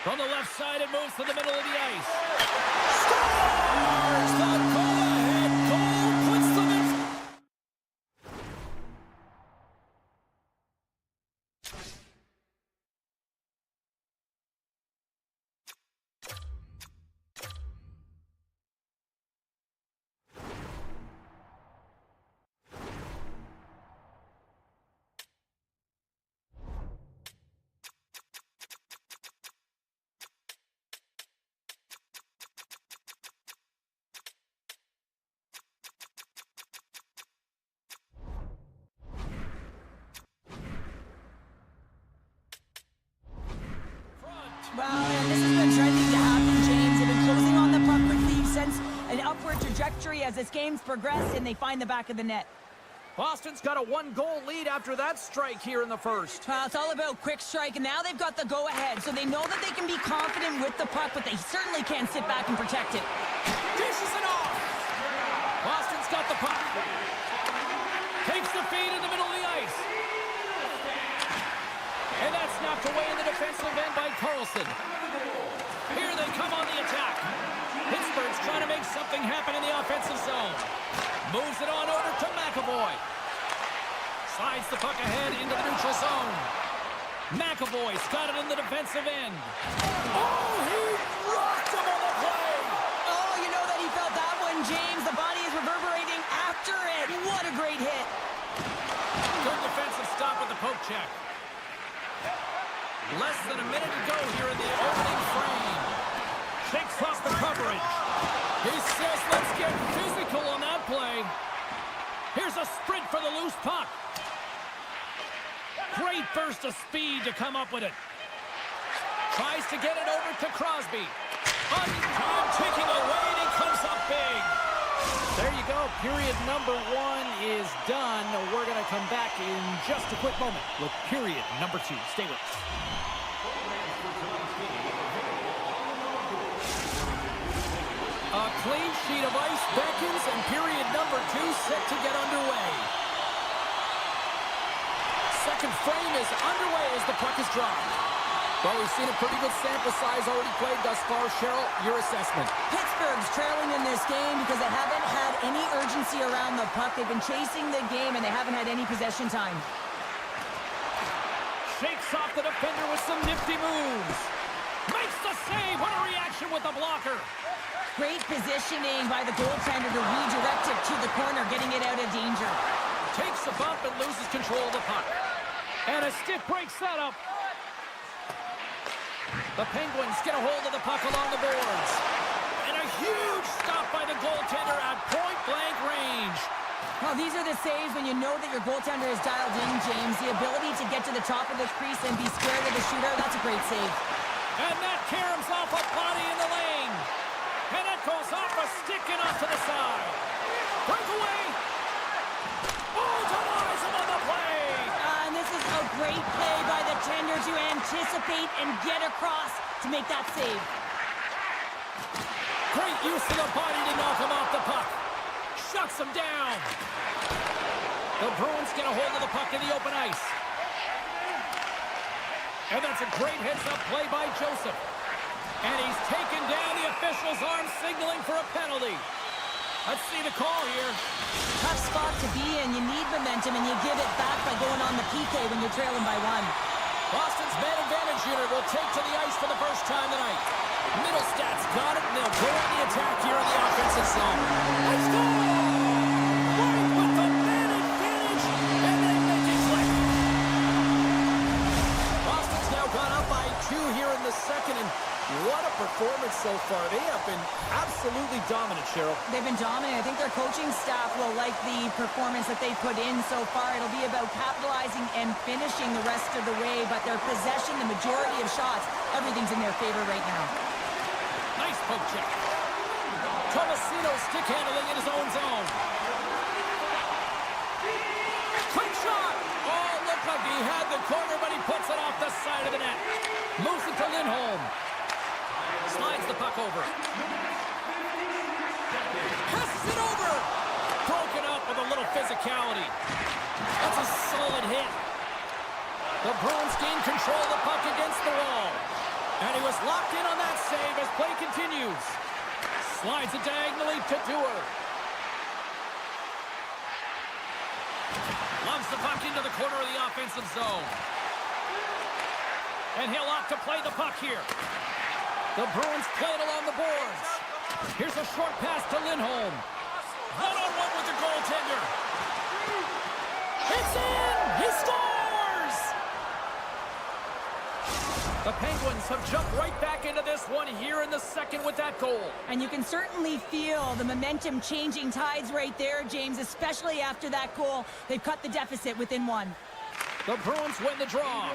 From the left side, it moves to the middle of the ice. Scores! The go-ahead goal puts them in. Well, and this has been trending to happen, James. They've been closing on the puck quickly. You've sensed an upward trajectory as this game's progressed, and they find the back of the net. Boston's got a 1-goal lead after that strike here in the first. Well, it's all about quick strike, and now they've got the go-ahead, so they know that they can be confident with the puck, but they certainly can't sit back and protect it. Dishes it off. Boston's got the puck. Takes the feed in the middle of the ice. And that's knocked away in the defensive end by Carlson. Here they come on the attack. Pittsburgh's trying to make something happen in the offensive zone. Moves it on over to McAvoy. Slides the puck ahead into the neutral zone. McAvoy's got it in the defensive end. Oh, he rocked him on the play. Oh, you know that he felt that one, James. The body is reverberating after it. What a great hit. Good defensive stop with the poke check. Less than a minute to go here in the opening frame. Shakes off the coverage. He says, let's get physical on that play. Here's a sprint for the loose puck. Great burst of speed to come up with it. Tries to get it over to Crosby. On time, taking away, and he comes up big. There you go. Period number 1 is done. We're going to come back in just a quick moment with period number 2. Stay with us. A clean sheet of ice beckons, and period number 2 set to get underway. Second frame is underway as the puck is dropped. Well, we've seen a pretty good sample size already played thus far. Cheryl, your assessment. Pittsburgh's trailing in this game because they haven't had any urgency around the puck. They've been chasing the game, and they haven't had any possession time. Shakes off the defender with some nifty moves. Makes the save. What a reaction with the blocker. Great positioning by the goaltender to redirect it to the corner, getting it out of danger. Takes a bump and loses control of the puck. And a stiff break setup. The Penguins get a hold of the puck along the boards. And a huge stop by the goaltender at point-blank range. Well, these are the saves when you know that your goaltender is dialed in, James. The ability to get to the top of the crease and be square to the shooter, that's a great save. And that caroms off a body in the lane. And that goes off a stick and off to the side. Breakaway. Oh, denies him on the play. And this is a great play by the tender to anticipate and get across to make that save. Great use of the body to knock him off the puck. Shuts him down. The Bruins get a hold of the puck in the open ice. And that's a great heads-up play by Joseph. And he's taken down, the official's arm signaling for a penalty. Let's see the call here. Tough spot to be in. You need momentum, and you give it back by going on the PK when you're trailing by 1. Boston's man advantage unit will take to the ice for the first time tonight. Middlestad's got it, and they'll go on the attack here in the offensive zone. Let's go! Right with the man advantage, and they make it click. Boston's now gone up by 2 here in the second, and what a performance so far. They have been absolutely dominant, Cheryl. They've been dominant. I think their coaching staff will like the performance that they put in so far. It'll be about capitalizing and finishing the rest of the way, but their possession, the majority of shots, everything's in their favor right now. Nice poke check. Tomasino stick handling in his own zone. Quick shot. Oh, looked like he had the corner, but he puts it off the side of the net. Moves it to Lindholm. Slides the puck over. Passes it over. Broken up with a little physicality. That's a solid hit. The Bruins gain control of the puck against the wall. And he was locked in on that save as play continues. Slides it diagonally to Dewar. Loves the puck into the corner of the offensive zone. And he'll opt to play the puck here. The Bruins play it along the boards. Here's a short pass to Lindholm. One-on-one with the goaltender. It's in! He scores! The Penguins have jumped right back into this one here in the second with that goal. And you can certainly feel the momentum changing tides right there, James, especially after that goal. They've cut the deficit within 1. The Bruins win the draw.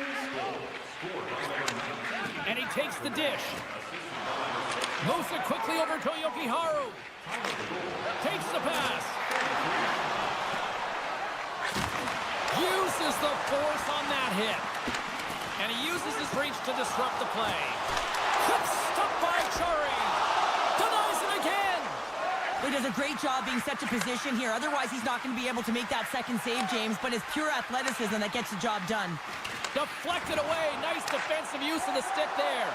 And he takes the dish. Moves it quickly over to Yoki-Haru. Takes the pass. uses the force on that hit. And he uses his reach to disrupt the play. Quick stop by Chari. Denies it again. He does a great job being set to position here. Otherwise, he's not going to be able to make that second save, James. But it's pure athleticism that gets the job done. Deflected away. Nice defensive use of the stick there.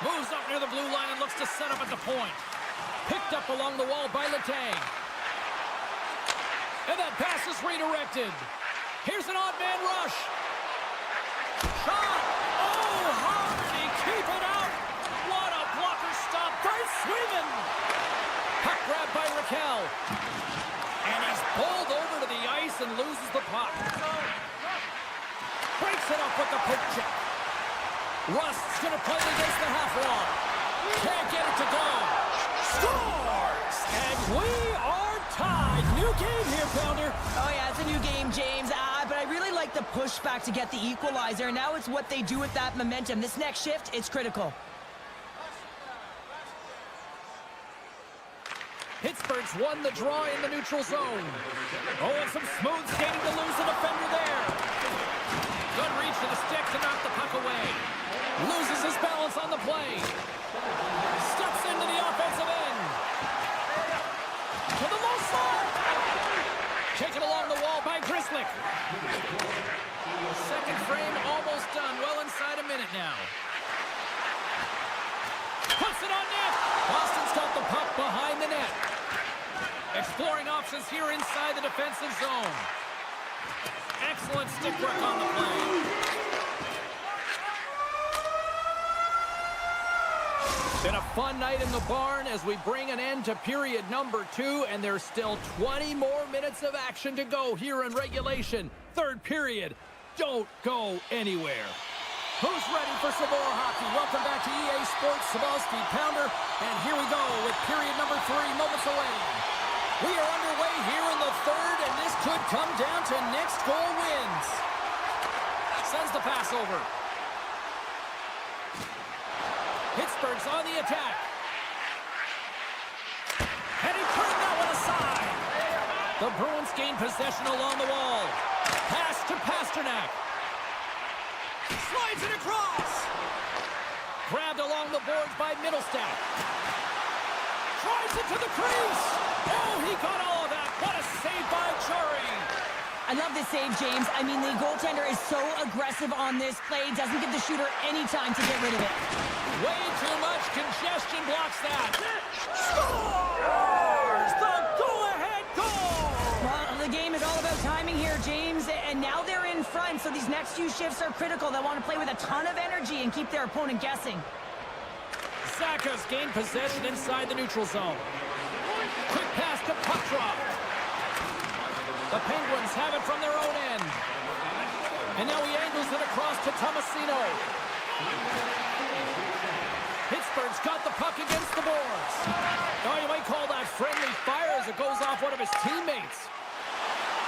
Moves up near the blue line and looks to set up at the point. Picked up along the wall by Letang. And that pass is redirected. Here's an odd man rush. Shot. Oh, how did he keep it out? What a blocker stop by Sweden. Puck grabbed by Raquel. And he's bowled over to the ice and loses the puck. Breaks it up with the poke check. Rust's going to play against the half wall. Can't get it to go. Scores! And we are tied. New game here, Pounder. Oh, yeah, it's a new game, James. But I really like the pushback to get the equalizer. Now it's what they do with that momentum. This next shift, it's critical. Pittsburgh's won the draw in the neutral zone. Oh, and some smooth skating to lose the defender there. Good reach to the stick to knock the puck away. Loses his balance on the play. Steps into the offensive end. To the low slot. Taken along the wall by Grislick. Second frame almost done. Well inside a minute now. Puts it on net. Boston's got the puck behind the net. Exploring options here inside the defensive zone. Excellent stick work on the play. Been a fun night in the barn as we bring an end to period number 2, and there's still 20 more minutes of action to go here in regulation. Third period. Don't go anywhere. Who's ready for some more hockey? Welcome back to EA Sports, Sabalski, Pounder, and here we go with period number 3 moments away. We are underway here in the third, and this could come down to next goal wins. Sends the pass over. Pittsburgh's on the attack. And he turned that one aside. The Bruins gain possession along the wall. Pass to Pasternak. Slides it across. Grabbed along the boards by Middlestat. Drives it to the crease. Oh, he got all of that. What a save by Chari. I love this save, James. I mean, the goaltender is so aggressive on this play. Doesn't give the shooter any time to get rid of it. Way too much congestion blocks that. Scores! The go-ahead goal! Well, the game is all about timing here, James. And now they're in front, so these next few shifts are critical. They want to play with a ton of energy and keep their opponent guessing. Saka's gained possession inside the neutral zone. Quick pass to puck drop. The Penguins have it from their own end. And now he angles it across to Tomasino. Pittsburgh's got the puck against the boards. Oh, you might call that friendly fire as it goes off one of his teammates.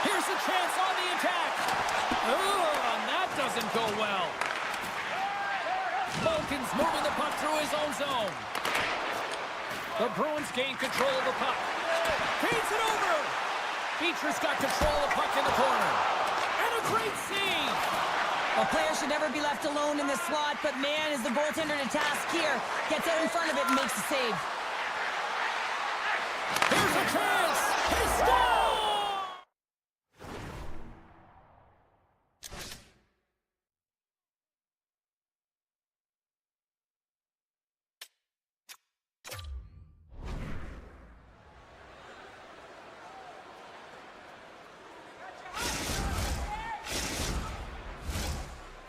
Here's a chance on the attack. Oh, and that doesn't go well. Malkin's moving the puck through his own zone. The Bruins gain control of the puck. Feeds it over. Beecher's got control of the puck in the corner. And a great save. A player should never be left alone in the slot, but man, is the goaltender to task here. Gets out in front of it and makes the save. Here's a chance. He scores!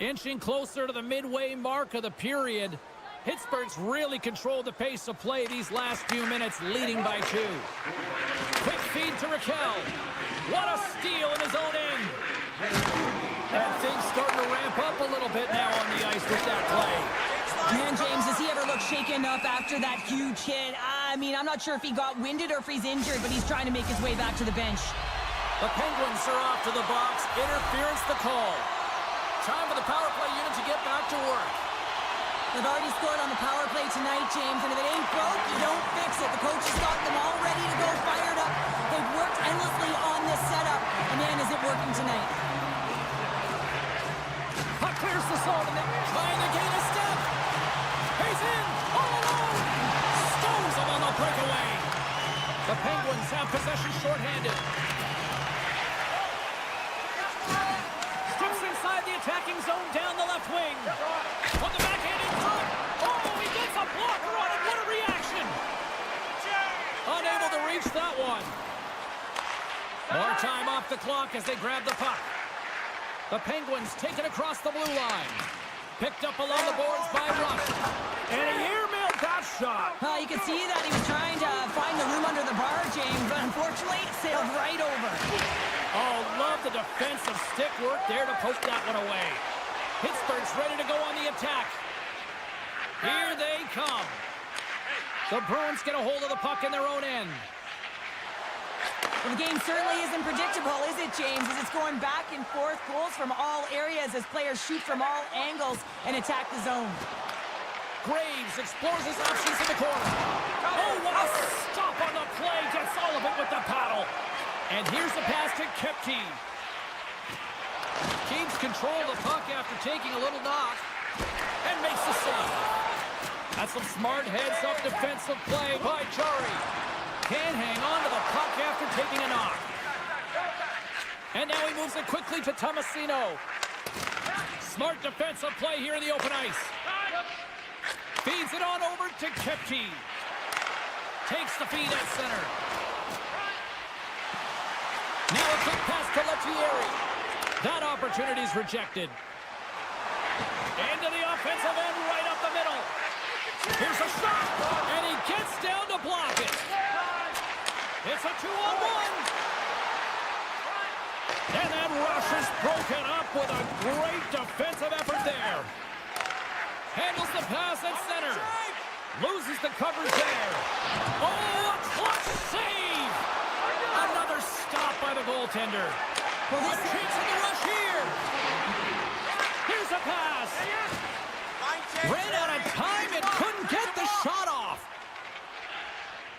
Inching closer to the midway mark of the period. Pittsburgh's really controlled the pace of play these last few minutes, leading by 2. Quick feed to Raquel. What a steal in his own end. And things starting to ramp up a little bit now on the ice with that play. Man, James, does he ever look shaken up after that huge hit? I mean, I'm not sure if he got winded or if he's injured, but he's trying to make his way back to the bench. The Penguins are off to the box. Interference the call. Time for the power play unit to get back to work. They've already scored on the power play tonight, James, and if it ain't broke, you don't fix it. The coach has got them all ready to go, fired up. They've worked endlessly on this setup, and man, is it working tonight. The Penguins have possession shorthanded. Steps inside the attacking zone down the left wing. On the backhand in front. Oh, he gets a blocker on it. What a reaction. Unable to reach that one. More time off the clock as they grab the puck. The Penguins take it across the blue line. Picked up along the boards by Rush. And he airmailed that shot. You can see that he was trying to find the room under the bar, James, but unfortunately it sailed right over. Oh, love the defensive stick work there to poke that one away. Pittsburgh's ready to go on the attack. Here they come. The Bruins get a hold of the puck in their own end. Well, the game certainly isn't predictable, is it, James? As it's going back and forth, goals from all areas as players shoot from all angles and attack the zone. Graves explores his options in the corner. Oh, what a stop on the play. Gets all of it with the paddle. And here's the pass to Kepke. Keeps control of the puck after taking a little knock. And makes the save. That's some smart heads-up defensive play by Jari. Can't hang on to the puck after taking a knock. And now he moves it quickly to Tomasino. Smart defensive play here in the open ice. Feeds it on over to Kepke. Takes the feed at center. Now a quick pass to Lettieri. That opportunity's rejected. Into the offensive end, right up the middle. Here's a shot, and he gets down to block it. It's a 2-on-1. And that rush is broken up with a great defensive effort there. Handles the pass at center. Loses the coverage there. Oh, a clutch save! Another stop by the goaltender. Well, A chance in the rush here. Here's a pass. Ran out of time and couldn't get the shot off.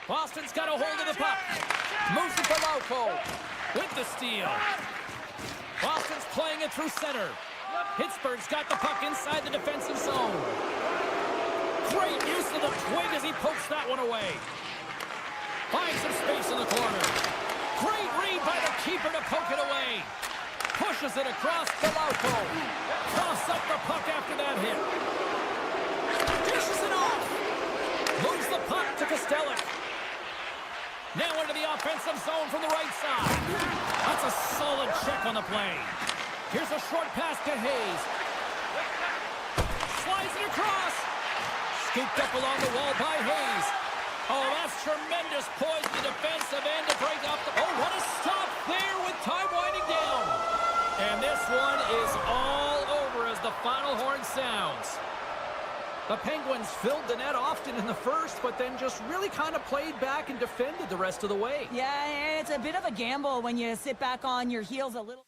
Boston's got a hold of the puck. Moves it to Lauko with the steal. Boston's playing it through center. Pittsburgh's got the puck inside the defensive zone. Great use of the twig as he pokes that one away. Finds some space in the corner. Great read by the keeper to poke it away. Pushes it across to Lauko. Toss up the puck after that hit. Dishes it off. Moves the puck to Kostelic. Now into the offensive zone from the right side. That's a solid check on the play. Here's a short pass to Hayes. Slides it across. Scooped up along the wall by Hayes. Oh, that's tremendous poise in the defensive end to break up the... Oh, what a stop there with time winding down. And this one is all over as the final horn sounds. The Penguins filled the net often in the first, but then just really kind of played back and defended the rest of the way. Yeah, and it's a bit of a gamble when you sit back on your heels a little.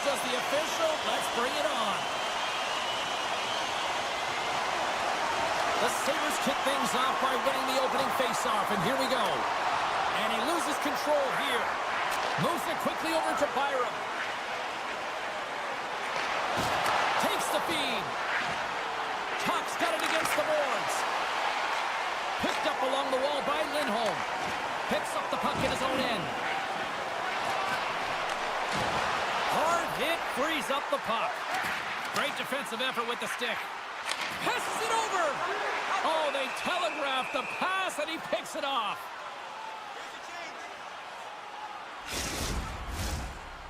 does the official. Let's bring it on. The Sabres kick things off by winning the opening faceoff, and here we go. And he loses control here. Moves it quickly over to Byram. Takes the feed. Tuck's got it against the boards. Picked up along the wall by Lindholm. Picks up the puck in his own end. Hard hit, frees up the puck. Great defensive effort with the stick. Passes it over. Oh, they telegraphed the pass, and he picks it off.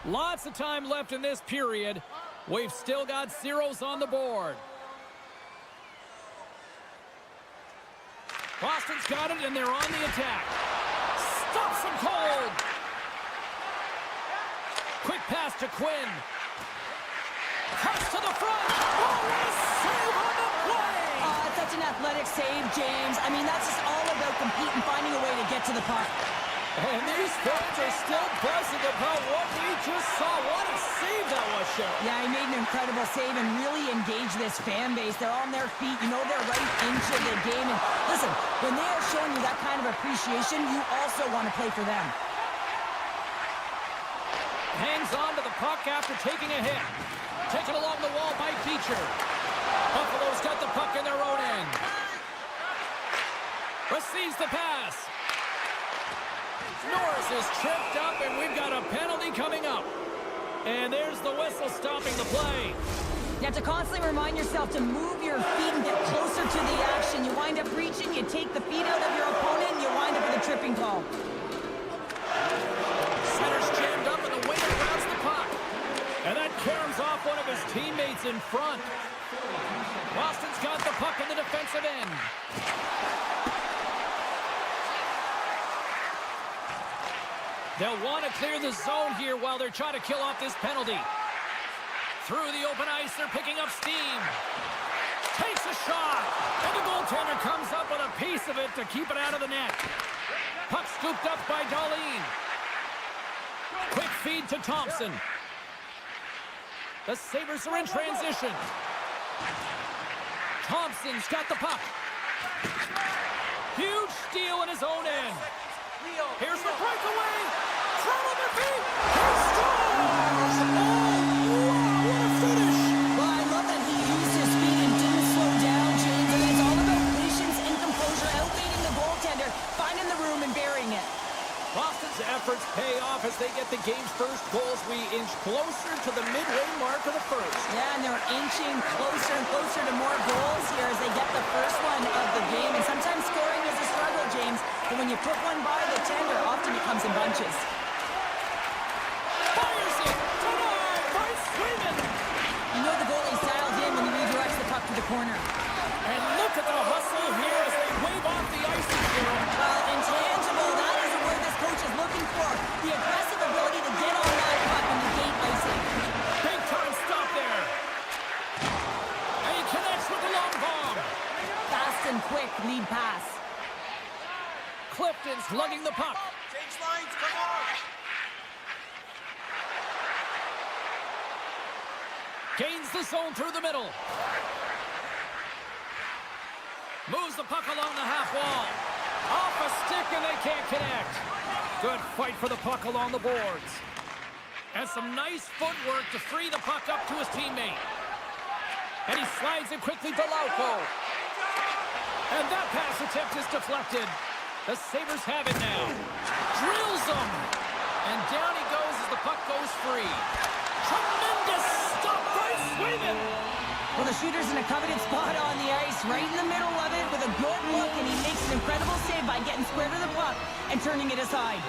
Lots of time left in this period. We've still got zeros on the board. Boston's got it, and they're on the attack. Stops him cold. Quick pass to Quinn. Cuts to the front. Oh, what a save on the play! Such an athletic save, James. I mean, that's just all about competing, finding a way to get to the puck. And these fans are still buzzing about what we just saw. What a save that was, Cheryl. Yeah, he made an incredible save and really engaged this fan base. They're on their feet. You know they're right into the game. And listen, when they are showing you that kind of appreciation, you also want to play for them. Hangs on to the puck after taking a hit. Taken along the wall by Beecher. Buffalo's got the puck in their own end. Receives the pass. Norris is tripped up, and we've got a penalty coming up. And there's the whistle stopping the play. You have to constantly remind yourself to move your feet and get closer to the action. You wind up reaching, you take the feet out of your opponent, and you wind up with a tripping call. Center's jammed up, and the winger grabs the puck. And that caroms off one of his teammates in front. Boston's got the puck in the defensive end. They'll want to clear the zone here while they're trying to kill off this penalty. Through the open ice, they're picking up steam. Takes a shot. And the goaltender comes up with a piece of it to keep it out of the net. Puck scooped up by Darlene. Quick feed to Thompson. The Sabres are in transition. Thompson's got the puck. Huge steal in his own end. Here's the breakaway. Throw on their feet. He scores! Oh, wow, what a finish. Well, I love that he used his speed and didn't slow down, James. And it's all about patience and composure, outweighing the goaltender, finding the room and burying it. Boston's efforts pay off as they get the game's first goals. We inch closer to the midway mark of the first. Yeah, and they're inching closer and closer to more goals here as they get the first one of the game. And sometimes scoring is a struggle, James. But when you put one by the tender, often it comes in bunches. Fires it! Denied by Sweden! You know the goalie's dialed in when he redirects the puck to the corner. And look at the hustle here as they wave off the icing zone. Well, intangible, that is the word this coach is looking for. The aggressive ability to get on that puck and negate icing. Big time stop there. And he connects with the long bomb. Fast and quick lead pass. Clifton's lugging the puck. Change lines, come on! Gains the zone through the middle. Moves the puck along the half wall. Off a stick, and they can't connect. Good fight for the puck along the boards. And some nice footwork to free the puck up to his teammate. And he slides it quickly to Lauko. And that pass attempt is deflected. The Sabres have it now. Drills him. And down he goes as the puck goes free. Tremendous stop by Sweden. Well, the shooter's in a coveted spot on the ice, right in the middle of it with a good look, and he makes an incredible save by getting square to the puck and turning it aside.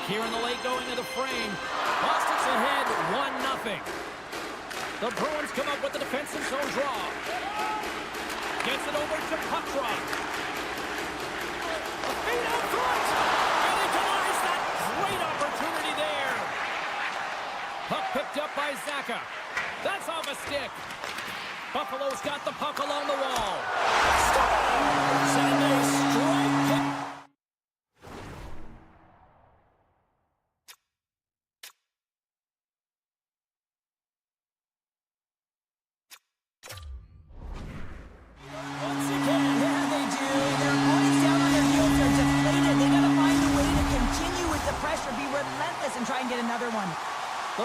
Here in the late going of the frame, Boston's ahead 1-0. The Bruins come up with the defensive zone draw. Gets it over to puck drop. A feed out front, and he denies that great opportunity there. Puck picked up by Zaka. That's off a stick. Buffalo's got the puck along the wall. Scores! And they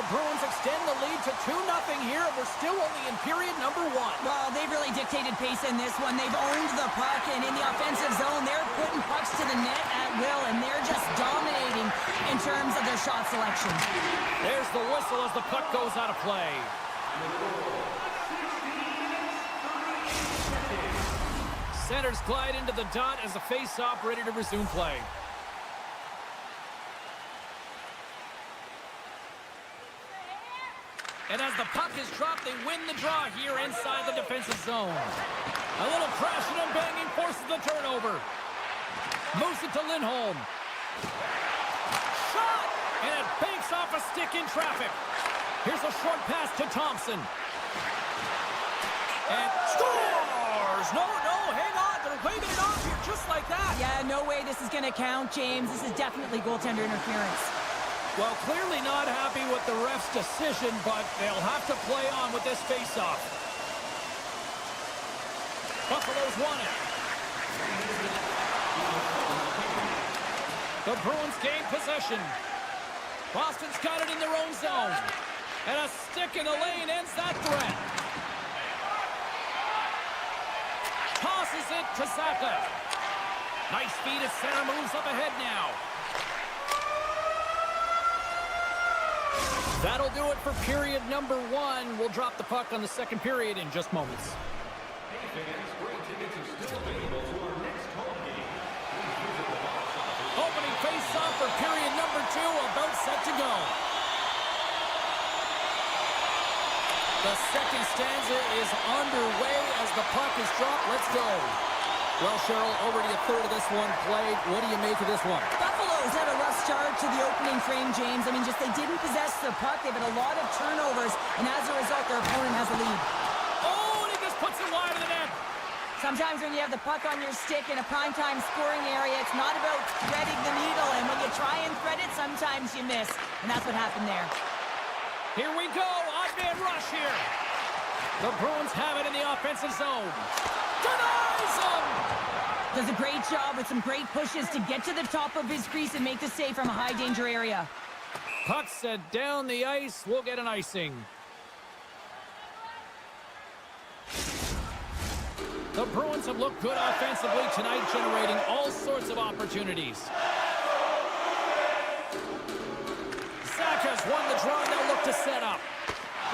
Bruins extend the lead to 2-0 here. We're still only in period number 1. Well, they've really dictated pace in this one. They've owned the puck, and in the offensive zone, they're putting pucks to the net at will, and they're just dominating in terms of their shot selection. There's the whistle as the puck goes out of play. Centers glide into the dot as the face-off ready to resume play. And as the puck is dropped, they win the draw here inside the defensive zone. A little crashing and banging forces the turnover. Moves it to Lindholm. Shot! And it banks off a stick in traffic. Here's a short pass to Thompson. And scores! No, hang on. They're waving it off here just like that. Yeah, no way this is going to count, James. This is definitely goaltender interference. Well, clearly not happy with the ref's decision, but they'll have to play on with this faceoff. Buffalo's won it. The Bruins gain possession. Boston's got it in their own zone. And a stick in the lane ends that threat. Tosses it to Zaka. Nice feed at center, moves up ahead now. That'll do it for period number 1. We'll drop the puck on the second period in just moments. Hey fans, great tickets are still available to our next home game. Please visit the box office. Opening face-off for period number 2, about set to go. The second stanza is underway as the puck is dropped. Let's go. Well, Cheryl, already a third of this one played. What do you make of this one? Buffalo's had a rough start to the opening frame, James. I mean, just they didn't possess the puck. They've had a lot of turnovers, and as a result, their opponent has a lead. Oh, and he just puts it wide of the net. Sometimes when you have the puck on your stick in a primetime scoring area, it's not about threading the needle, and when you try and thread it, sometimes you miss, and that's what happened there. Here we go. Odd man rush here. The Bruins have it in the offensive zone. Denies him! Does a great job with some great pushes to get to the top of his crease and make the save from a high-danger area. Puck set down the ice. We'll get an icing. The Bruins have looked good offensively tonight, generating all sorts of opportunities. Zaka's won the draw, and they'll look to set up.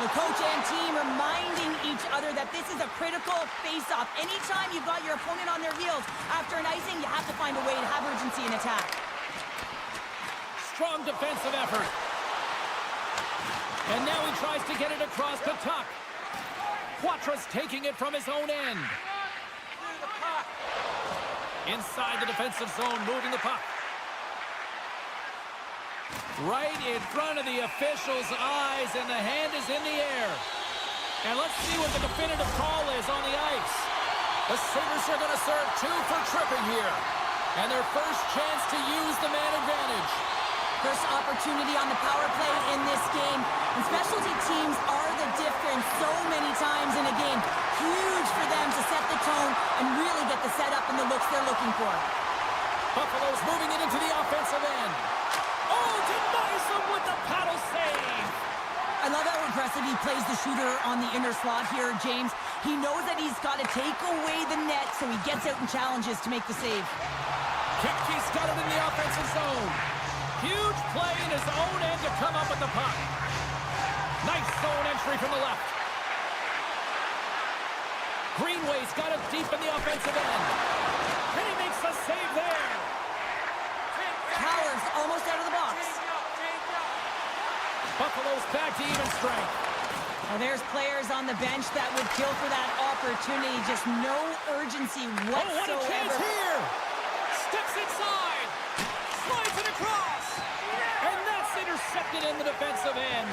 The coach and team reminding each other that this is a critical face-off. Anytime you've got your opponent on their heels after an icing, you have to find a way to have urgency in attack. Strong defensive effort. And now he tries to get it across to Tuck. Quatra's taking it from his own end. Inside the defensive zone, moving the puck. Right in front of the official's eyes, and the hand is in the air. And let's see what the definitive call is on the ice. The Sabres are going to serve 2 for tripping here. And their first chance to use the man advantage. First opportunity on the power play in this game. And specialty teams are the difference so many times in a game. Huge for them to set the tone and really get the setup and the looks they're looking for. Buffalo's moving it into the offensive end. Oh, denies him with the paddle save. I love how aggressive he plays the shooter on the inner slot here, James. He knows that he's got to take away the net, so he gets out and challenges to make the save. Kipke's got it in the offensive zone. Huge play in his own end to come up with the puck. Nice zone entry from the left. Greenway's got it deep in the offensive end. And he makes the save there. Powers almost out of the box. Buffalo's back to even strength. Now there's players on the bench that would kill for that opportunity. Just no urgency whatsoever. Oh, what a chance here! Steps inside. Slides it across. And that's intercepted in the defensive end.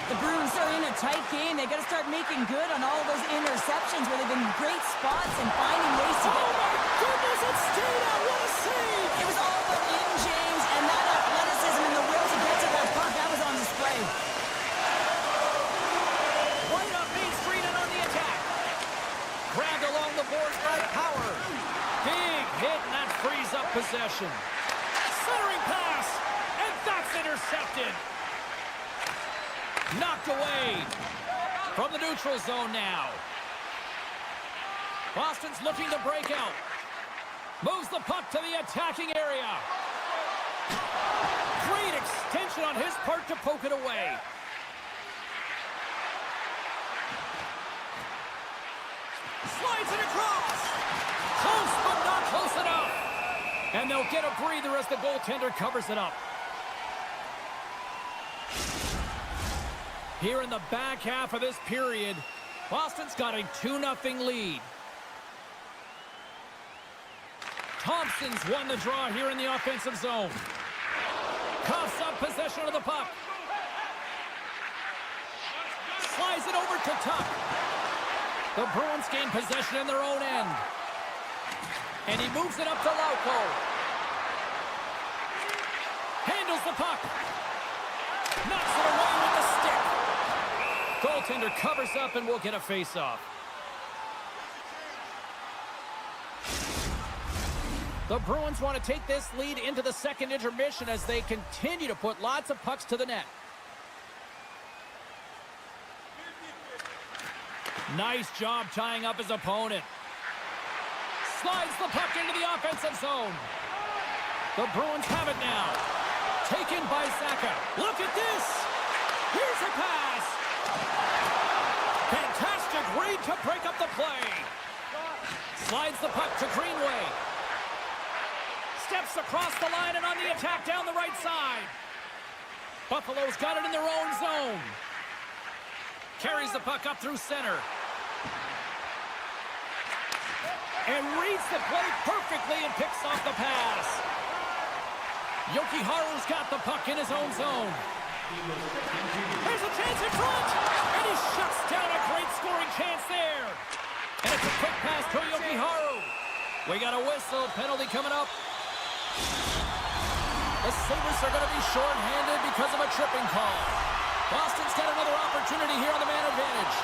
The Bruins are in a tight game. They got to start making good on all of those interceptions where they've been in great spots and finding ways to get. Oh my goodness, it stayed out. What a save! It was all about in, James, and that athleticism and the will to get to that puck, that was on display. Right up Main Street and on the attack. Grabbed along the boards by Power. Big hit, and that frees up possession. Centering pass, and that's intercepted. Knocked away from the neutral zone now. Boston's looking to break out. Moves the puck to the attacking area. Great extension on his part to poke it away. Slides it across. Close, but not close enough. And they'll get a breather as the goaltender covers it up. Here in the back half of this period, Boston's got a 2-0 lead. Thompson's won the draw here in the offensive zone. Coughs up possession of the puck. Slides it over to Tuck. The Bruins gain possession in their own end. And he moves it up to Lauko. Handles the puck. Knocks it away with the stick. Goaltender covers up and will get a face-off. The Bruins want to take this lead into the second intermission as they continue to put lots of pucks to the net. Nice job tying up his opponent. Slides the puck into the offensive zone. The Bruins have it now. Taken by Zacha. Look at this. Here's a pass. Fantastic read to break up the play. Slides the puck to Greenway. Steps across the line and on the attack down the right side. Buffalo's got it in their own zone. Carries the puck up through center. And reads the play perfectly and picks off the pass. Jokiharju's got the puck in his own zone. There's a chance in front! And he shuts down a great scoring chance there. And it's a quick pass to Jokiharju. We got a whistle. Penalty coming up. The Sabres are going to be short-handed because of a tripping call. Boston's got another opportunity here on the man advantage.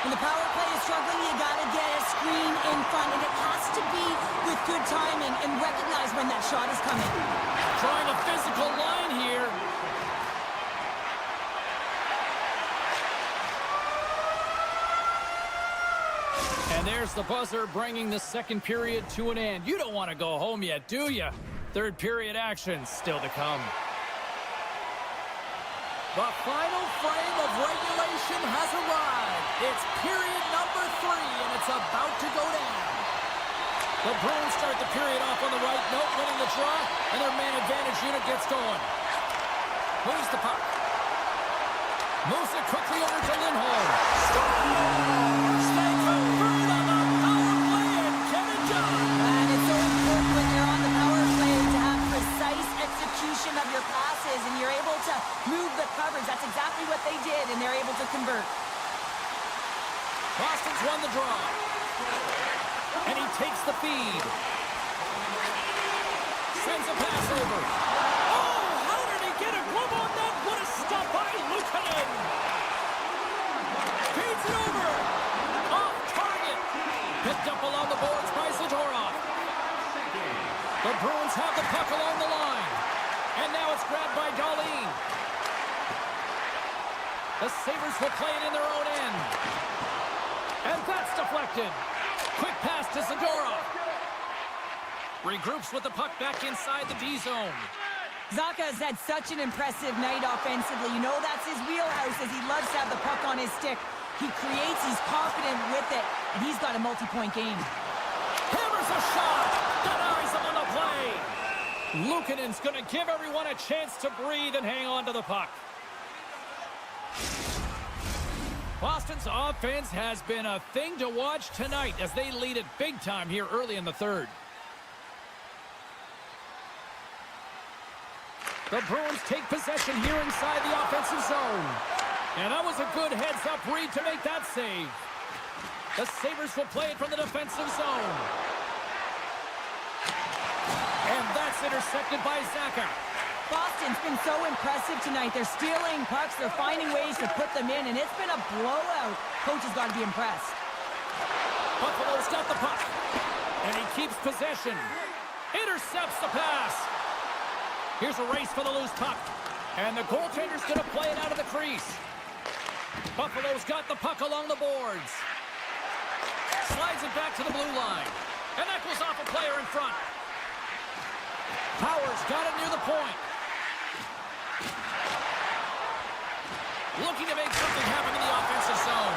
When the power play is struggling, you got to get a screen in front, and it has to be with good timing and recognize when that shot is coming. Trying a physical line here. And there's the buzzer bringing the second period to an end. You don't want to go home yet, do you? Third period action still to come. The final frame of regulation has arrived. It's period number 3, and it's about to go down. The Bruins start the period off on the right note, winning the draw, and their man advantage unit gets going. Moves the puck. Moves it quickly over to Lindholm. Scores! They convert on the power play and get it done. And it's so important when you're on the power play to have precise execution of your passes, and you're able to move the coverage. That's exactly what they did, and they're able to convert. Boston's won the draw. And he takes the feed. Sends a pass over. Oh, how did he get a glove on that? What a stop by Luukkonen. Feeds it over. Off target. Picked up along the boards by Zadorov. The Bruins have the puck along the line. And now it's grabbed by Dahlin. The Sabres will play it in their own end. And that's deflected. Quick pass to Zadorov. Regroups with the puck back inside the D-zone. Zacha has had such an impressive night offensively. You know that's his wheelhouse, as he loves to have the puck on his stick. He creates, he's confident with it, and he's got a multi-point game. Hammers a shot. Denies him on the play. Luukkonen's going to give everyone a chance to breathe and hang on to the puck. Boston's offense has been a thing to watch tonight as they lead it big time here early in the third. The Bruins take possession here inside the offensive zone. And that was a good heads-up read to make that save. The Sabres will play it from the defensive zone. And that's intercepted by Zacha. Boston's been so impressive tonight. They're stealing pucks. They're finding ways to put them in, and it's been a blowout. Coach has got to be impressed. Buffalo's got the puck. And he keeps possession. Intercepts the pass. Here's a race for the loose puck. And the goaltender's going to play it out of the crease. Buffalo's got the puck along the boards. Slides it back to the blue line. And that goes off a player in front. Powers got it near the point. Looking to make something happen in the offensive zone.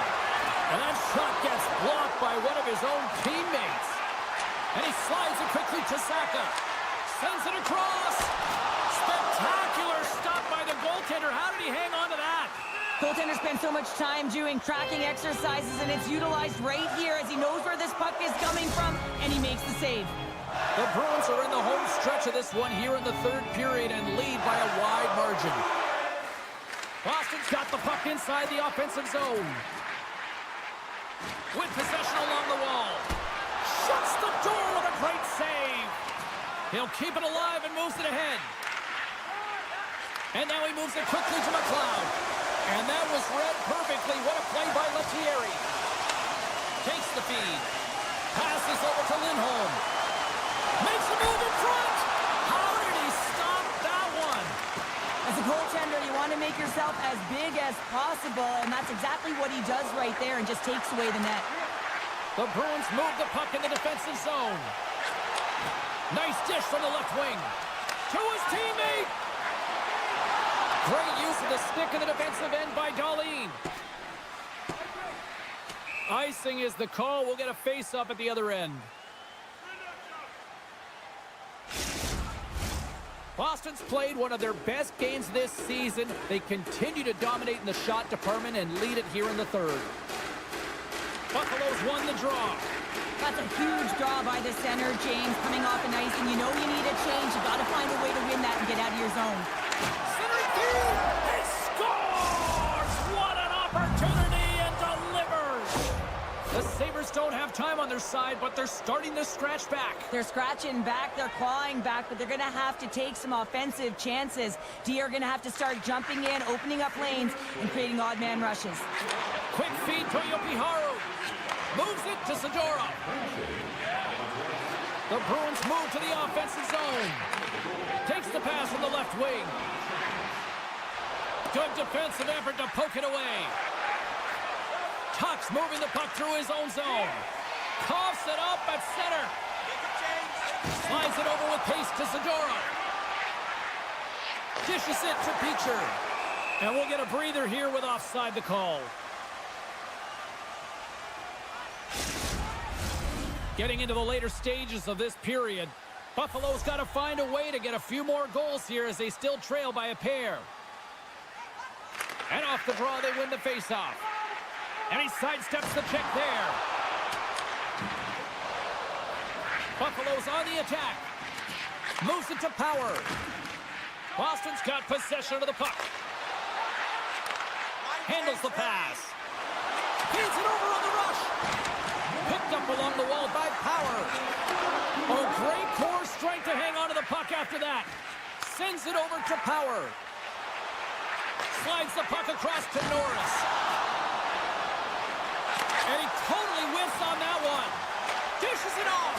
And that shot gets blocked by one of his own teammates. And he slides it quickly to Saka. Sends it across. Spectacular stop by the goaltender. How did he hang on to that? Goaltender spends so much time doing tracking exercises, and it's utilized right here as he knows where this puck is coming from, and he makes the save. The Bruins are in the home stretch of this one here in the third period and lead by a wide margin. Boston's got the puck inside the offensive zone. With possession along the wall. Shuts the door with a great save. He'll keep it alive and moves it ahead. And now he moves it quickly to McLeod. And that was read perfectly. What a play by Lettieri. Takes the feed. Passes over to Lindholm. Makes a move in front. How did he stop that one? As a goaltender, you want to make yourself as big as possible, and that's exactly what he does right there and just takes away the net. The Bruins move the puck in the defensive zone. Nice dish from the left wing. To his teammate. Great use of the stick in the defensive end by Dahlin. Icing is the call. We'll get a face-up at the other end. Boston's played one of their best games this season. They continue to dominate in the shot department and lead it here in the third. Buffalo's won the draw. That's a huge draw by the center, James, coming off an ice, and you know you need a change. You got to find a way to win that and get out of your zone. Centering through, he scores! What an opportunity, and delivers! The Sabres don't have time on their side, but they're starting to scratch back. They're scratching back, they're clawing back, but they're going to have to take some offensive chances. D are going to have to start jumping in, opening up lanes, and creating odd man rushes. Quick feed to Yopiharu. Moves it to Sadora. The Bruins move to the offensive zone. Takes the pass from the left wing. Good defensive effort to poke it away. Tuck's moving the puck through his own zone. Coughs it up at center. Slides it over with pace to Zadora. Dishes it to Peacher. And we'll get a breather here with offside the call. Getting into the later stages of this period, Buffalo's got to find a way to get a few more goals here as they still trail by a pair. And off the draw, they win the faceoff. And he sidesteps the check there. Buffalo's on the attack. Moves it to Power. Boston's got possession of the puck. Handles the pass. Feeds it over on the rush. Picked up along the wall by Power. Oh, great core strength to hang on to the puck after that. Sends it over to Power. Slides the puck across to Norris. And he totally whiffs on that one. Dishes it off.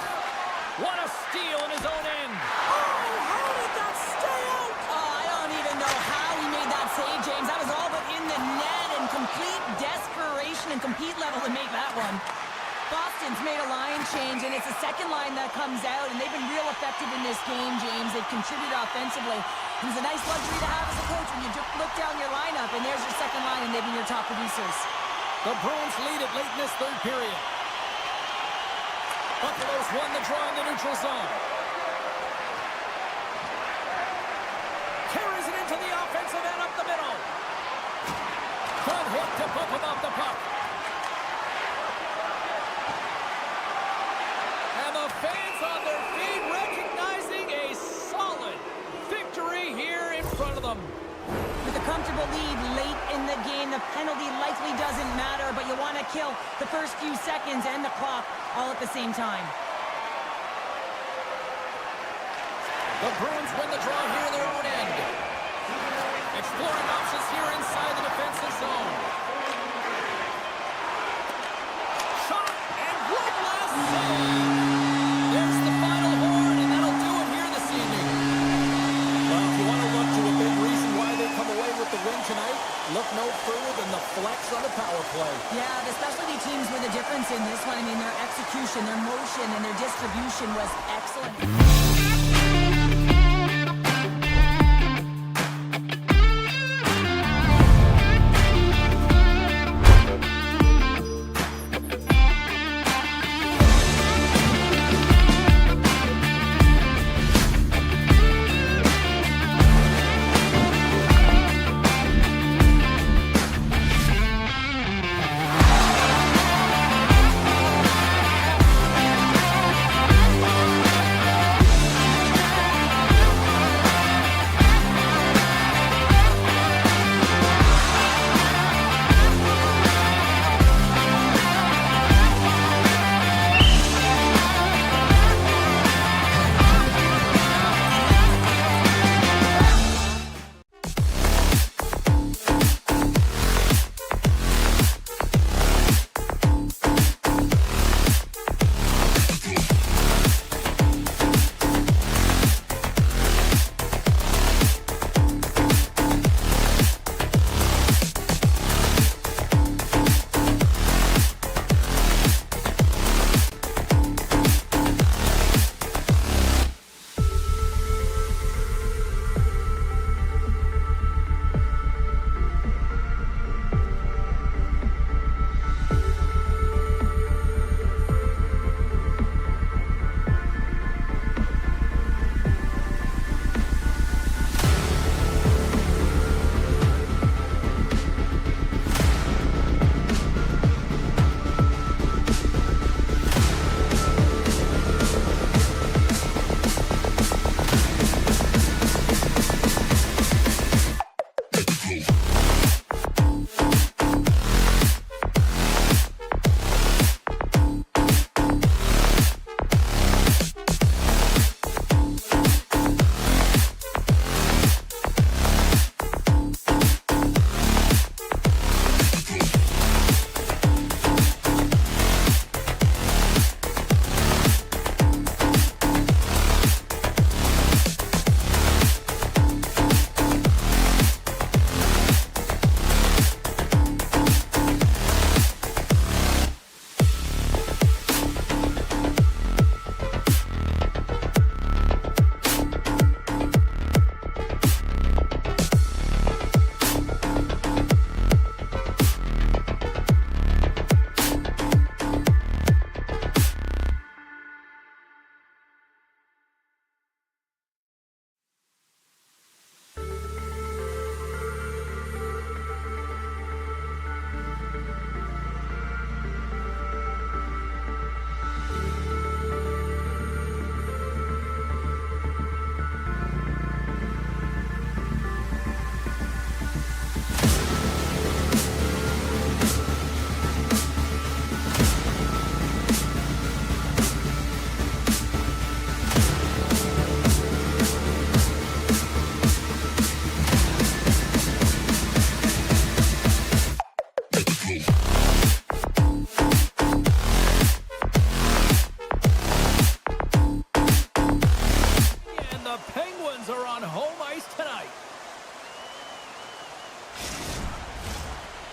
What a steal in his own end. Oh, how did that stay out? Oh, I don't even know how he made that save, James. That was all but in the net and complete desperation and compete level to make that one. Boston's made a line change, and it's the second line that comes out, and they've been real effective in this game, James. They've contributed offensively. It was a nice luxury to have as a coach when you look down your lineup, and there's your second line, and they've been your top producers. The Bruins lead it late in this third period. Buffalo's won the draw in the neutral zone. Carries it into the offensive end up the middle. Good hit to bump him off the puck. And the fans on their feet recognizing a solid victory here in front of them. With a comfortable lead late in the game, the penalty likely doesn't matter, but you want to kill the first few seconds and the clock all at the same time. The Bruins win the draw here in their own end. Exploring options here inside the defensive zone. Shot and one last save. There's the final horn, and that'll do it here this evening. Well, if you want to look to a big reason why they come away with the win tonight, look no further than the flex on the coordination, their motion, and their distribution was excellent.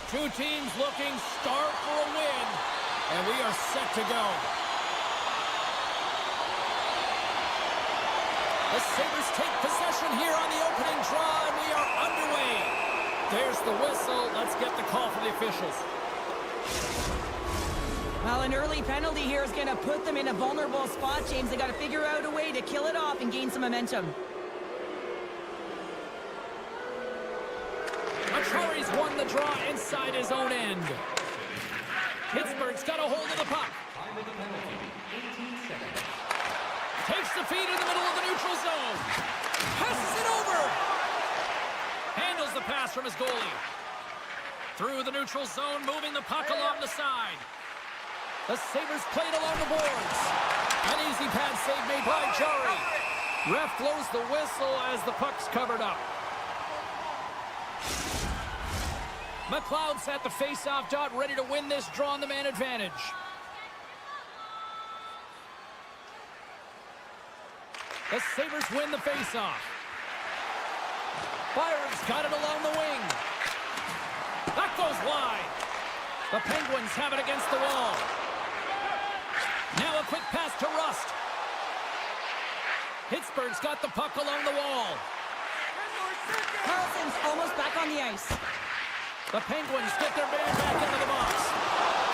Two teams looking stark for a win, and we are set to go. The Sabres take possession here on the opening draw, and we are underway. There's the whistle. Let's get the call from the officials. Well, an early penalty here is going to put them in a vulnerable spot, James. They got to figure out a way to kill it off and gain some momentum. Achari's won the draw inside his own end. Pittsburgh's got a hold of the puck. Takes the feed in the middle of the neutral zone. Passes it over. Handles the pass from his goalie. Through the neutral zone, moving the puck along the side. The Sabres played along the boards. An easy pad save made by Achari. Ref blows the whistle as the puck's covered up. McLeod's at the face-off dot, ready to win this draw on the man advantage. The Sabres win the face-off. Byron's got it along the wing. That goes wide. The Penguins have it against the wall. Now a quick pass to Rust. Pittsburgh's got the puck along the wall. Carlson's almost back on the ice. The Penguins get their man back into the box.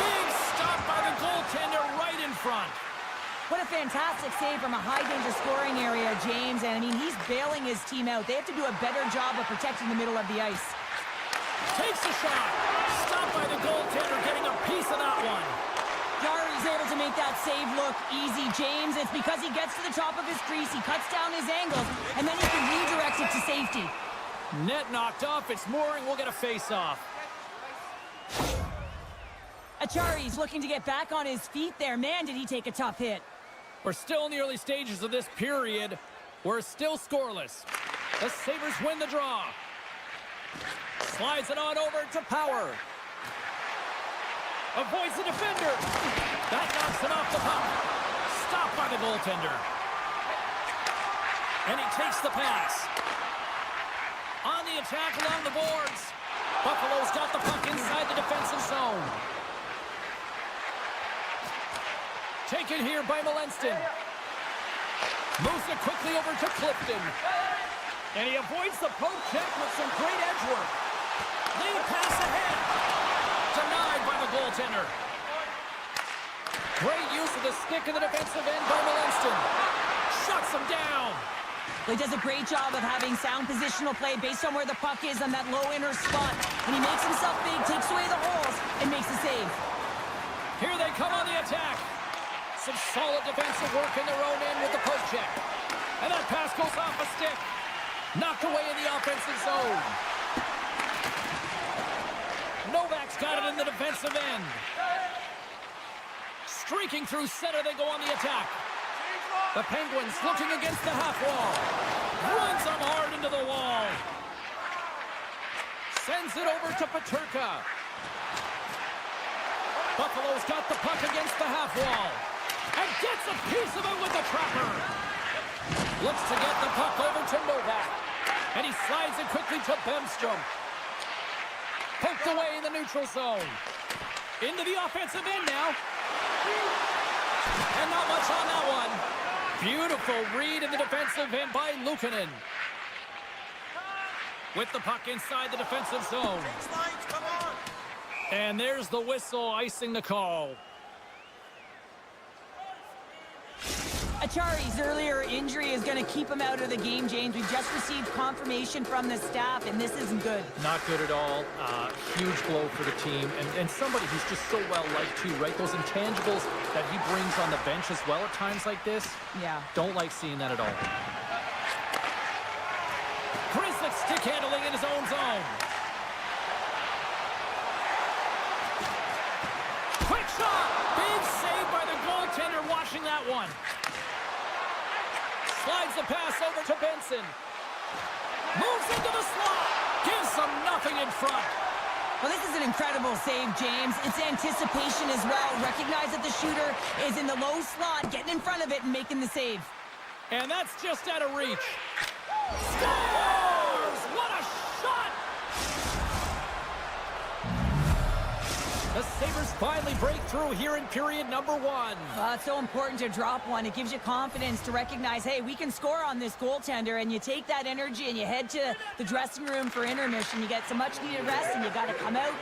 Big stop by the goaltender right in front. What a fantastic save from a high-danger scoring area, James. And, I mean, he's bailing his team out. They have to do a better job of protecting the middle of the ice. Takes a shot. Stopped by the goaltender, getting a piece of that one. Jarry's able to make that save look easy, James. It's because he gets to the top of his crease, he cuts down his angles, and then he can redirect it to safety. Net knocked off. It's Mooring. We'll get a face-off. Achari's looking to get back on his feet there. Man, did he take a tough hit. We're still in the early stages of this period. We're still scoreless. The Sabres win the draw. Slides it on over to Power. Avoids the defender. That knocks him off the puck. Stopped by the goaltender. And he takes the pass. On the attack along the boards. Buffalo's got the puck inside the defensive zone. Taken here by Molenston. Moves it quickly over to Clifton. And he avoids the poke check with some great edge work. Lead pass ahead. Denied by the goaltender. Great use of the stick in the defensive end by Molenston. Shuts him down. He does a great job of having sound positional play based on where the puck is on that low inner spot. And he makes himself big, takes away the holes, and makes a save. Here they come on the attack. Some solid defensive work in their own end with the poke check. And that pass goes off a stick. Knocked away in the offensive zone. Novak's got it in the defensive end. Streaking through center, they go on the attack. The Penguins looking against the half wall. Runs them hard into the wall. Sends it over to Peterka. Buffalo's got the puck against the half wall. And gets a piece of it with the trapper. Looks to get the puck over to Novak. And he slides it quickly to Bemstrom. Poked away in the neutral zone. Into the offensive end now. And not much on that one. Beautiful read in the defensive end by Luukkonen. With the puck inside the defensive zone. And there's the whistle icing the call. Achari's earlier injury is going to keep him out of the game, James. We've just received confirmation from the staff, and this isn't good. Not good at all. Huge blow for the team. And somebody who's just so well-liked, too, right? Those intangibles that he brings on the bench as well at times like this. Yeah. Don't like seeing that at all. Chris stick handling in his own zone. Quick shot! Big save by the goaltender watching that one. Slides the pass over to Benson. Moves into the slot. Gives them nothing in front. Well, this is an incredible save, James. It's anticipation as well. Recognize that the shooter is in the low slot, getting in front of it and making the save. And that's just out of reach. Scores! What a shot! The Sabres finally break through here in period number one. It's so important to drop one. It gives you confidence to recognize, hey, we can score on this goaltender, and you take that energy and you head to the dressing room for intermission. You get some much-needed rest, and you got to come out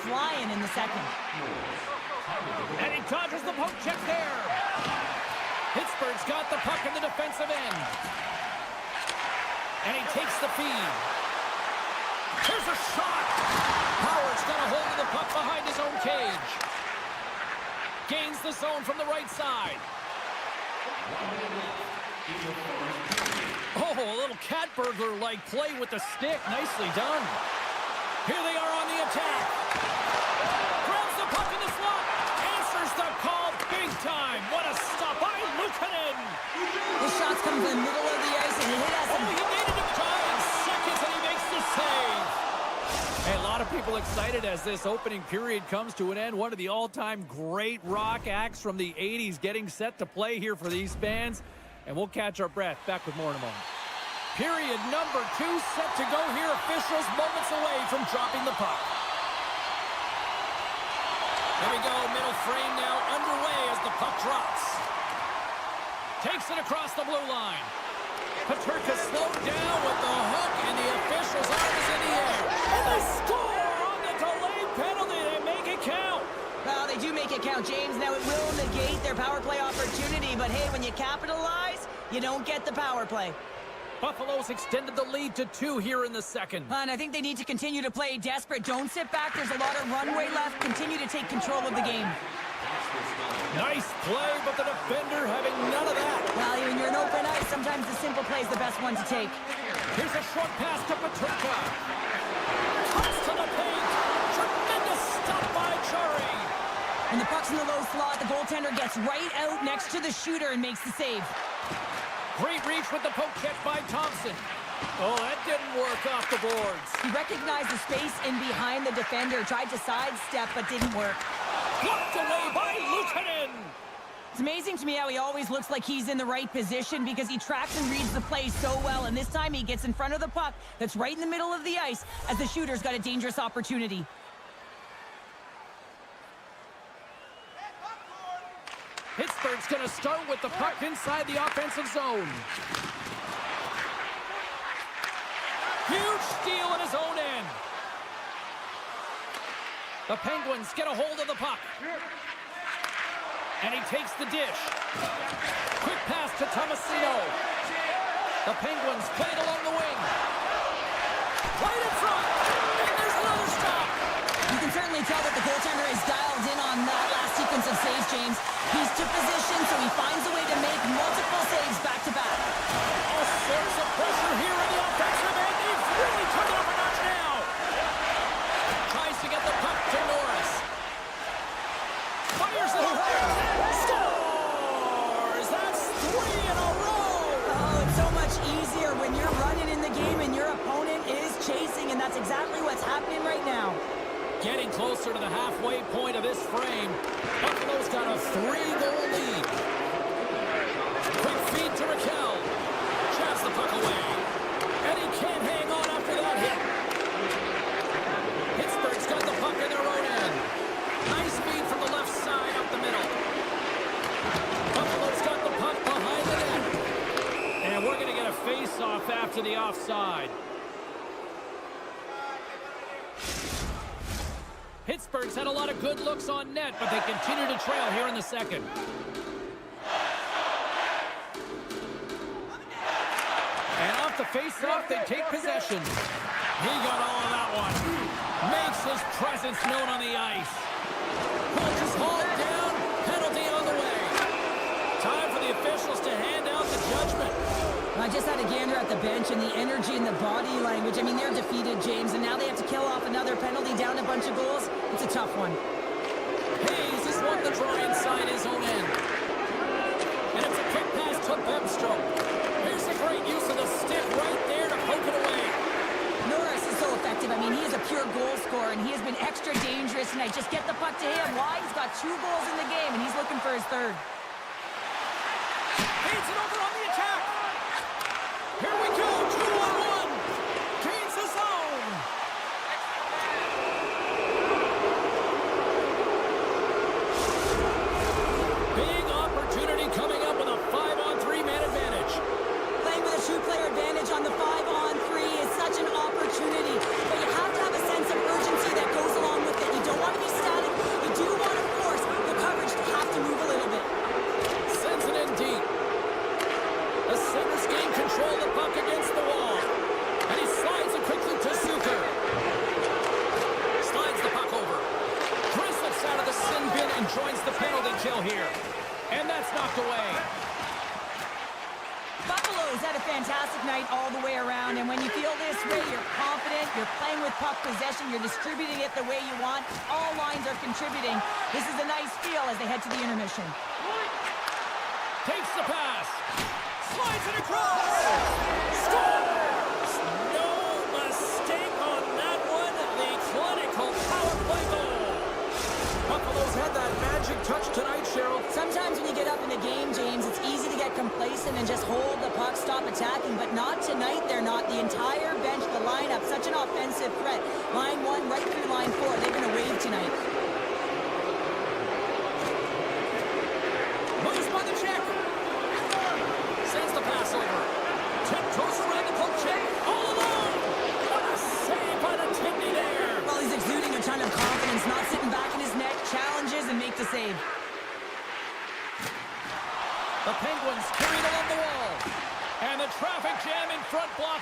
flying in the second. And he dodges the poke check there. Pittsburgh's got the puck in the defensive end. And he takes the feed. Here's a shot. Howard's got a hold of the puck behind his own cage. Gains the zone from the right side. Oh, a little cat burglar-like play with the stick. Nicely done. Here they are on the attack. Grabs the puck in the slot. Answers the call big time. What a stop by Luukkonen. The shot's coming from the middle of the ice, and he hit us. He made it in 5 seconds, and he makes the save. Hey, a lot of people excited as this opening period comes to an end. One of the all-time great rock acts from the 80s getting set to play here for these fans. And we'll catch our breath. Back with more in a moment. Period number 2 set to go here. Officials moments away from dropping the puck. Here we go. Middle frame now underway as the puck drops. Takes it across the blue line. Paterka slowed down with the hook, and the official's arm is in the air. And they score on the delayed penalty. They make it count. Well, they do make it count, James. Now, it will negate their power play opportunity, but hey, when you capitalize, you don't get the power play. Buffalo's extended the lead to 2 here in the second. And I think they need to continue to play desperate. Don't sit back. There's a lot of runway left. Continue to take control of the game. Nice play, but the defender having none of that. Well, when you're in open ice, sometimes the simple play is the best one to take. Here's a short pass to Paterka. Cuts to the paint. Tremendous stop by Chari. When the puck's in the low slot, the goaltender gets right out next to the shooter and makes the save. Great reach with the poke check by Thompson. Oh, that didn't work off the boards. He recognized the space in behind the defender, tried to sidestep, but didn't work. Blocked away by Luukkonen. It's amazing to me how he always looks like he's in the right position because he tracks and reads the play so well, and this time he gets in front of the puck that's right in the middle of the ice as the shooter's got a dangerous opportunity. Pittsburgh's going to start with the puck inside the offensive zone. Huge steal in his own end. The Penguins get a hold of the puck. And he takes the dish. Quick pass to Tomasino. The Penguins play it along the wing. Right in front. And there's another stop. You can certainly tell that the goaltender is dialed in on that last sequence of saves, James. He's to position, so he finds a way to make multiple saves back-to-back. All sorts of pressure here in the offensive end. They've really turned it up a notch now. Tries to get the puck to Norris. Fires it away. Scores! That's 3 in a row. Oh, it's so much easier when you're running in the game and your opponent is chasing, and that's exactly what's happening right now. Getting closer to the halfway point of this frame. Buffalo's got a 3-goal lead. Quick feed to Raquel. Jabs the puck away. And he can't hang on after that hit. Pittsburgh's got the puck in their own end. Nice feed from the left side up the middle. Buffalo's got the puck behind the net. And we're going to get a face-off after the offside. Pittsburgh's had a lot of good looks on net, but they continue to trail here in the second. And off the face-off, they take possession. He got all of that one. Makes his presence known on the ice. Puck is hauled down. Penalty on the way. Time for the officials to hand out the judgment. I just had a gander at the bench and the energy and the body language. I mean, they're defeated, James, and now they have to kill off another penalty, down a bunch of goals. It's a tough one. Hayes has won the draw inside his own end. And it's a quick pass to Bemstrom. Here's a great use of the stick right there to poke it away. Norris is so effective. I mean, he is a pure goal scorer, and he has been extra dangerous tonight. Just get the puck to him. Why? He's got 2 goals in the game, and he's looking for his 3rd. Feeds it over on the attack. Here we go, 2-on-1. Gains the zone. Big opportunity coming up with a 5-on-3 man advantage. Playing with a 2-player advantage on the 5-on-3 is such an opportunity, but you have to have a sense of urgency that goes along with it. You don't want to be static. You do want to force the coverage to have to move a little bit. Sends it in deep. The Sabres gain control of the puck against the wall. And he slides it quickly to Zucker. Slides the puck over. Chris looks out of the sin bin and joins the penalty kill here. And that's knocked away. Buffalo's had a fantastic night all the way around, and when you feel this way, you're confident, you're playing with puck possession, you're distributing it the way you want. All lines are contributing. This is a nice feel as they head to the intermission. Takes the pass. Slides it across. Scores! No mistake on that one. The clinical power play goal. Buffalo's had that magic touch tonight, Cheryl. Sometimes when you get up in the game, James, it's easy to get complacent and just hold the puck, stop attacking, but not tonight. They're not. The entire bench, the lineup, such an offensive threat. Line 1 right through line 4. They're going to rave tonight. Moves by the check.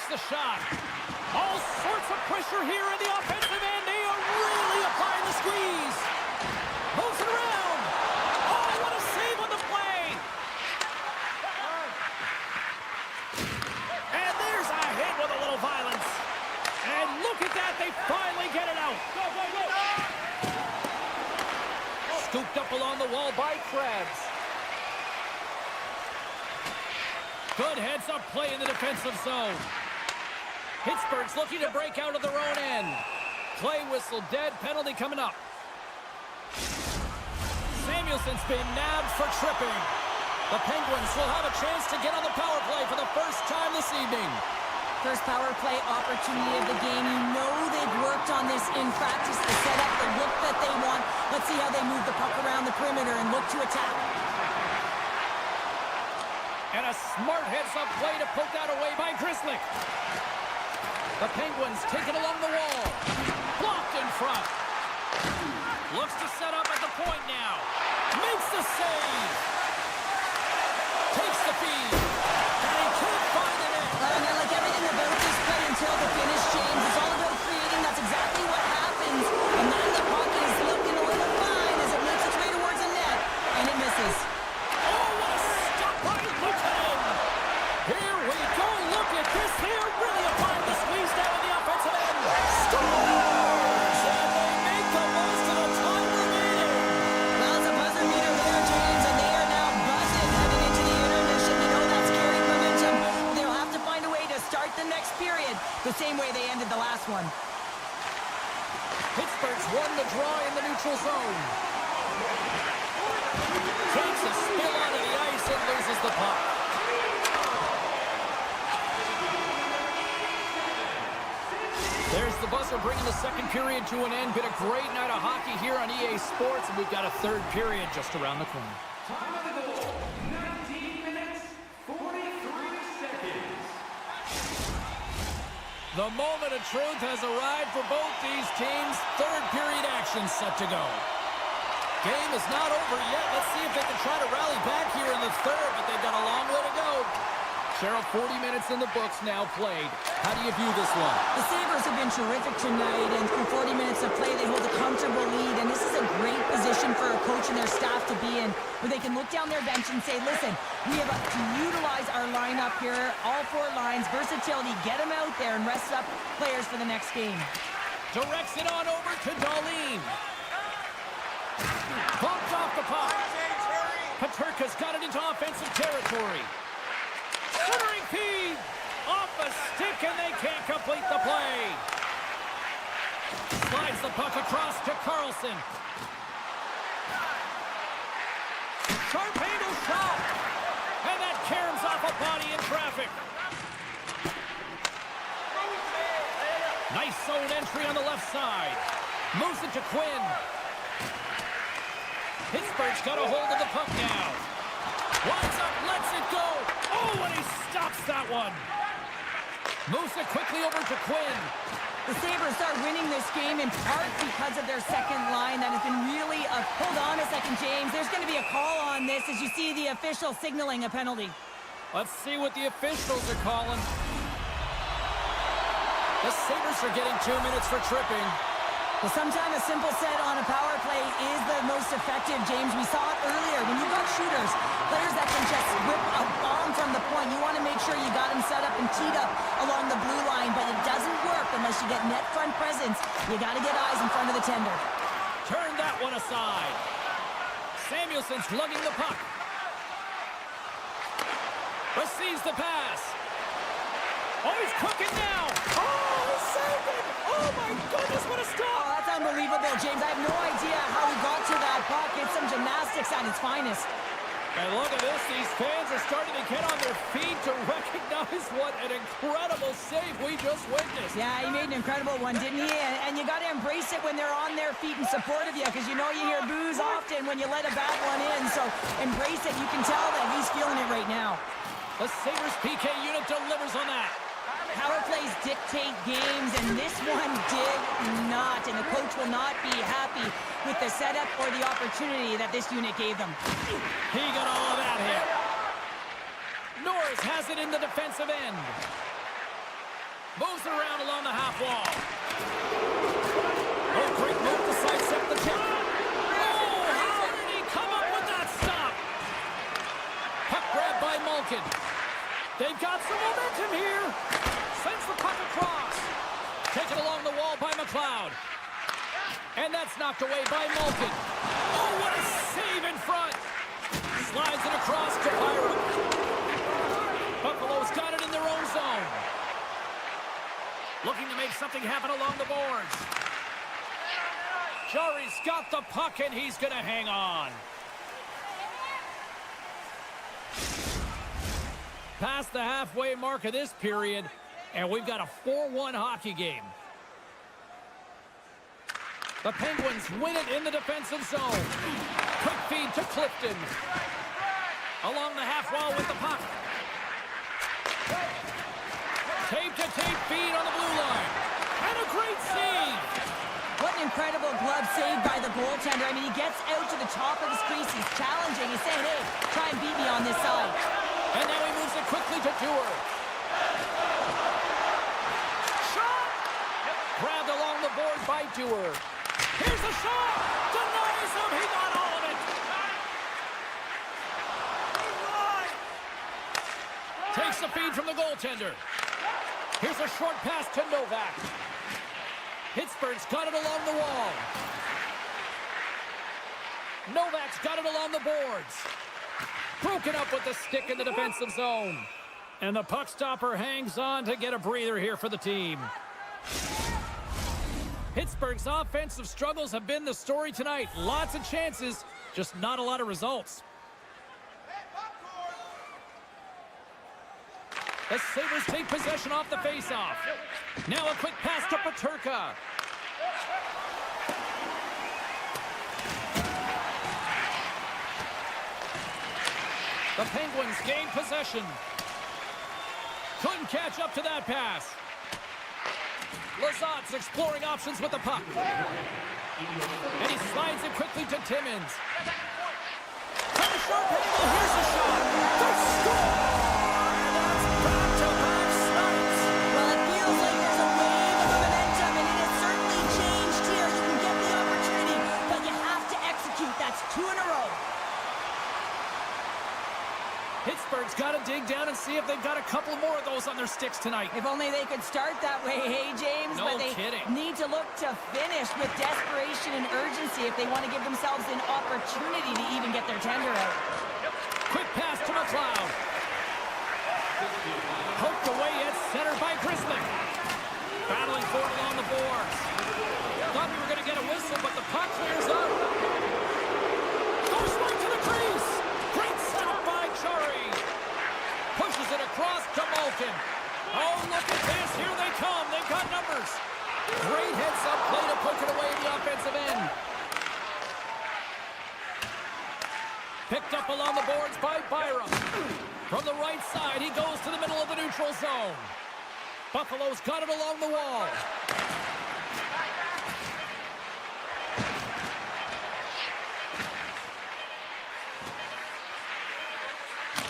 Takes the shot. All sorts of pressure here in the offensive end. They are really applying the squeeze. Moves it around. Oh, what a save on the play. And there's a hit with a little violence. And look at that. They finally get it out. Go, go, go. Scooped up along the wall by Krebs. Good heads-up play in the defensive zone. Pittsburgh's looking to break out of their own end. Play whistle dead. Penalty coming up. Samuelson's been nabbed for tripping. The Penguins will have a chance to get on the power play for the first time this evening. First power play opportunity of the game. You know they've worked on this in practice, the setup, the look that they want. Let's see how they move the puck around the perimeter and look to attack. And a smart heads-up play to poke that away by Grizzlick. The Penguins take it along the wall. Blocked in front. Looks to set up at the point now. Makes the save. Takes the feed. And he can't find the net. And I like everything about this play until the finish, James. It's all about creating. That's exactly what happens. And then the puck is looking a little fine as it makes its way towards the net. And it misses. Oh, what a stop by Lucanen. Here we go. Look at this. They are really applying the squeeze down on the offensive end. Scores! And they make the most of the time remaining. Well, it's a buzzer beater there, James, and they are now buzzing heading into the intermission. You know that's carrying momentum. They'll have to find a way to start the next period the same way they ended the last one. Pittsburgh's won the draw in the neutral zone. Takes a spill onto the ice and loses the puck. There's the buzzer bringing the second period to an end. Been a great night of hockey here on EA Sports, and we've got a third period just around the corner. Time of the goal, 19 minutes, 43 seconds. The moment of truth has arrived for both these teams. Third period action set to go. Game is not over yet. Let's see if they can try to rally back here in the third, but they've got a long way to go. Cheryl, 40 minutes in the books now played. How do you view this one? The Sabres have been terrific tonight, and through 40 minutes of play, they hold a comfortable lead, and this is a great position for a coach and their staff to be in, where they can look down their bench and say, listen, we have to utilize our lineup here, all four lines, versatility, get them out there and rest up players for the next game. Directs it on over to Darlene. Bumped off the puck. Paterka's got it into offensive territory. Centering feed. Off a stick, and they can't complete the play. Slides the puck across to Carlson. Sharp angle shot. And that caroms off a body in traffic. Nice zone entry on the left side. Moves it to Quinn. Pittsburgh's got a hold of the puck now. Winds up, lets it go. Oh, and he stops that one. Moves it quickly over to Quinn. The Sabres are winning this game in part because of their second line. That has been really a... Hold on a second, James. There's going to be a call on this as you see the official signaling a penalty. Let's see what the officials are calling. The Sabres are getting 2 minutes for tripping. Well, sometimes a simple set on a power play is the most effective, James. We saw it earlier. When you've got shooters, players that can just whip a bomb from the point, you want to make sure you got them set up and teed up along the blue line, but it doesn't work unless you get net front presence. You got to get eyes in front of the tender. Turn that one aside. Samuelson's lugging the puck. Receives the pass. Oh, he's cooking now. Oh, he saved it. Oh, my goodness, what a stop. Oh, that's unbelievable, James. I have no idea how he got to that puck. It's some gymnastics at its finest. And look at this. These fans are starting to get on their feet to recognize what an incredible save we just witnessed. Yeah, he made an incredible one, didn't he? And you got to embrace it when they're on their feet in support of you, because you know you hear boos often when you let a bad one in. So embrace it. You can tell that he's feeling it right now. The Sabres PK unit delivers on that. Power plays dictate games, and this one did not. And the coach will not be happy with the setup or the opportunity that this unit gave them. He got all of that hit. Norris has it in the defensive end. Moves around along the half wall. Oh, great move to sidestep the tip. Oh, how did he come up with that stop? Puck grab by Malkin. They've got some momentum here. Sends the puck across. Taken along the wall by McLeod. And that's knocked away by Malkin. Oh, what a save in front. Slides it across to Byram. Buffalo's got it in their own zone. Looking to make something happen along the boards. Jari's got the puck, and he's going to hang on. Past the halfway mark of this period, and we've got a 4-1 hockey game. The Penguins win it in the defensive zone. Quick feed to Clifton. Along the half wall with the puck. Tape-to-tape feed on the blue line. And a great save. What an incredible glove save by the goaltender. I mean, he gets out to the top of his crease. He's challenging. He's saying, hey, try and beat me on this side. And now he moves it quickly to Dewar. Shot! Grabbed along the board by Dewar. Here's the shot! Denies him! He got all of it! Takes the feed from the goaltender. Here's a short pass to Novak. Pittsburgh's got it along the wall. Novak's got it along the boards. Broken up with the stick in the defensive zone. And the puck stopper hangs on to get a breather here for the team. Pittsburgh's offensive struggles have been the story tonight. Lots of chances, just not a lot of results. The Sabres take possession off the faceoff. Now a quick pass to Peterka. The Penguins gain possession. Couldn't catch up to that pass. Lazat's exploring options with the puck. And he slides it quickly to Timmins. From the short angle, here's the shot. The score! That's back-to-back starts. Well, it feels like there's a wave of momentum, and it has certainly changed here. You can get the opportunity, but you have to execute. That's 2 in a row. Pittsburgh's got to dig down and see if they've got a couple more of those on their sticks tonight. If only they could start that way, hey, James? No but they kidding. need to look to finish with desperation and urgency if they want to give themselves an opportunity to even get their tender out. Quick pass to McLeod. Poked away at center by Grizzly. Battling for it along the boards. Thought we were going to get a whistle, but the puck clears up. Goes right to the crease. Great setup by Jari. Pushes it across to Malkin. Oh, look at this. Here they come. They've got numbers. Great heads-up play to poke it away in the offensive end. Picked up along the boards by Byram. From the right side, he goes to the middle of the neutral zone. Buffalo's got it along the wall.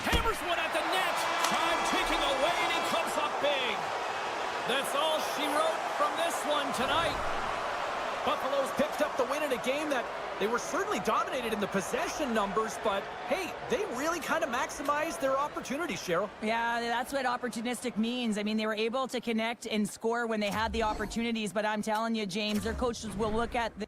Hammers one at the net. Time ticking away, and he comes up big. That's all she wrote from this one tonight. Buffalo's picked up the win in a game that they were certainly dominated in the possession numbers, but hey, they really kind of maximized their opportunities, Cheryl. Yeah, that's what opportunistic means. I mean, they were able to connect and score when they had the opportunities, but I'm telling you, James, their coaches will look at the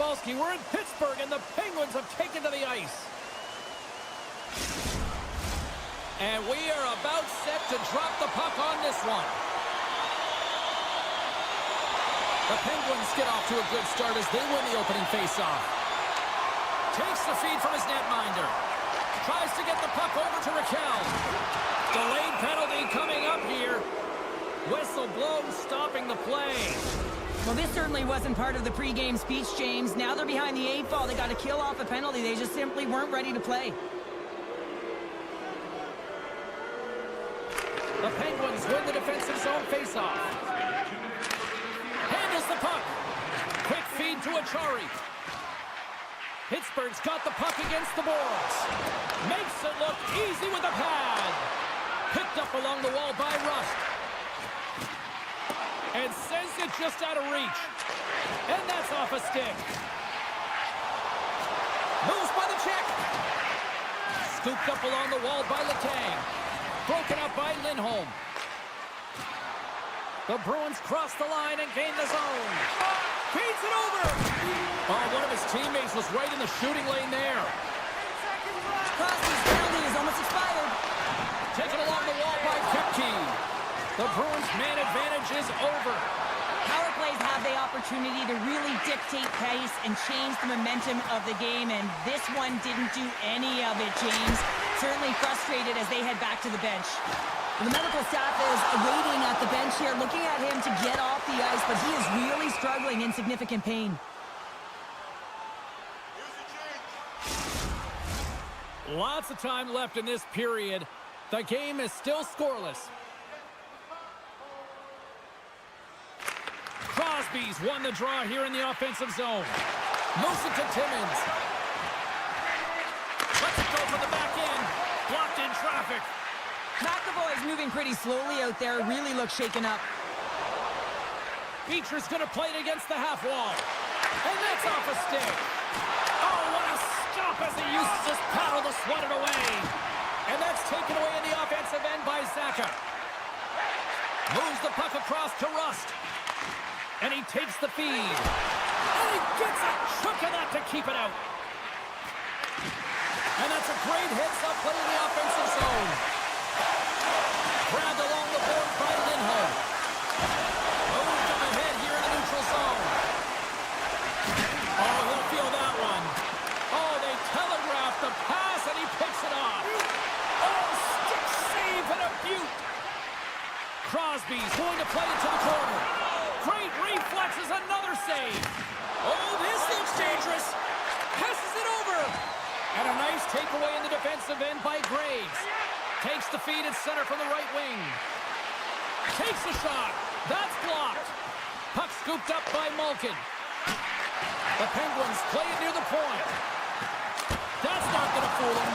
Pavelski. We're in Pittsburgh, and the Penguins have taken to the ice. And we are about set to drop the puck on this one. The Penguins get off to a good start as they win the opening faceoff. Takes the feed from his netminder. Tries to get the puck over to Raquel. Delayed penalty coming up here. Whistle blown, stopping the play. Well, this certainly wasn't part of the pregame speech, James. Now they're behind the 8 ball. They got to kill off a penalty. They just simply weren't ready to play. The Penguins win the defensive zone faceoff. Handles the puck. Quick feed to Achari. Pittsburgh's got the puck against the boards. Makes it look easy with a pad. Picked up along the wall by Rust. And sends it just out of reach. And that's off a stick. Moves by the check. Scooped up along the wall by Letang. Broken up by Lindholm. The Bruins cross the line and gain the zone. Feeds it over. Oh, one of his teammates was right in the shooting lane there. Crosby's penalty is almost expired. Taken along the wall by Kipke. The Bruins' man advantage is over. Power plays have the opportunity to really dictate pace and change the momentum of the game, and this one didn't do any of it, James. Certainly frustrated as they head back to the bench. The medical staff is waiting at the bench here, looking at him to get off the ice, but he is really struggling in significant pain. Lots of time left in this period. The game is still scoreless. Crosby's won the draw here in the offensive zone. Moves it to Timmins. Lets it go for the back end. Blocked in traffic. McAvoy's moving pretty slowly out there. Really looks shaken up. Beecher's going to play it against the half wall. And that's off a stick. Oh, what a stop as he uses his paddle to swat it away. And that's taken away in the offensive end by Zacha. Moves the puck across to Rust. And he takes the feed. And he gets a chunk of that to keep it out. And that's a great heads-up play in the offensive zone. Grabbed along the board by Lindholm. Moved up ahead here in the neutral zone. Oh, he'll feel that one. Oh, they telegraphed the pass, and he picks it off. Oh, stick save and a beaut. Crosby's going to play it to the corner. Great reflexes, another save. Oh, this looks dangerous. Passes it over. And a nice takeaway in the defensive end by Graves. Takes the feed at center from the right wing. Takes the shot. That's blocked. Puck scooped up by Malkin. The Penguins play it near the point. That's not going to fool him.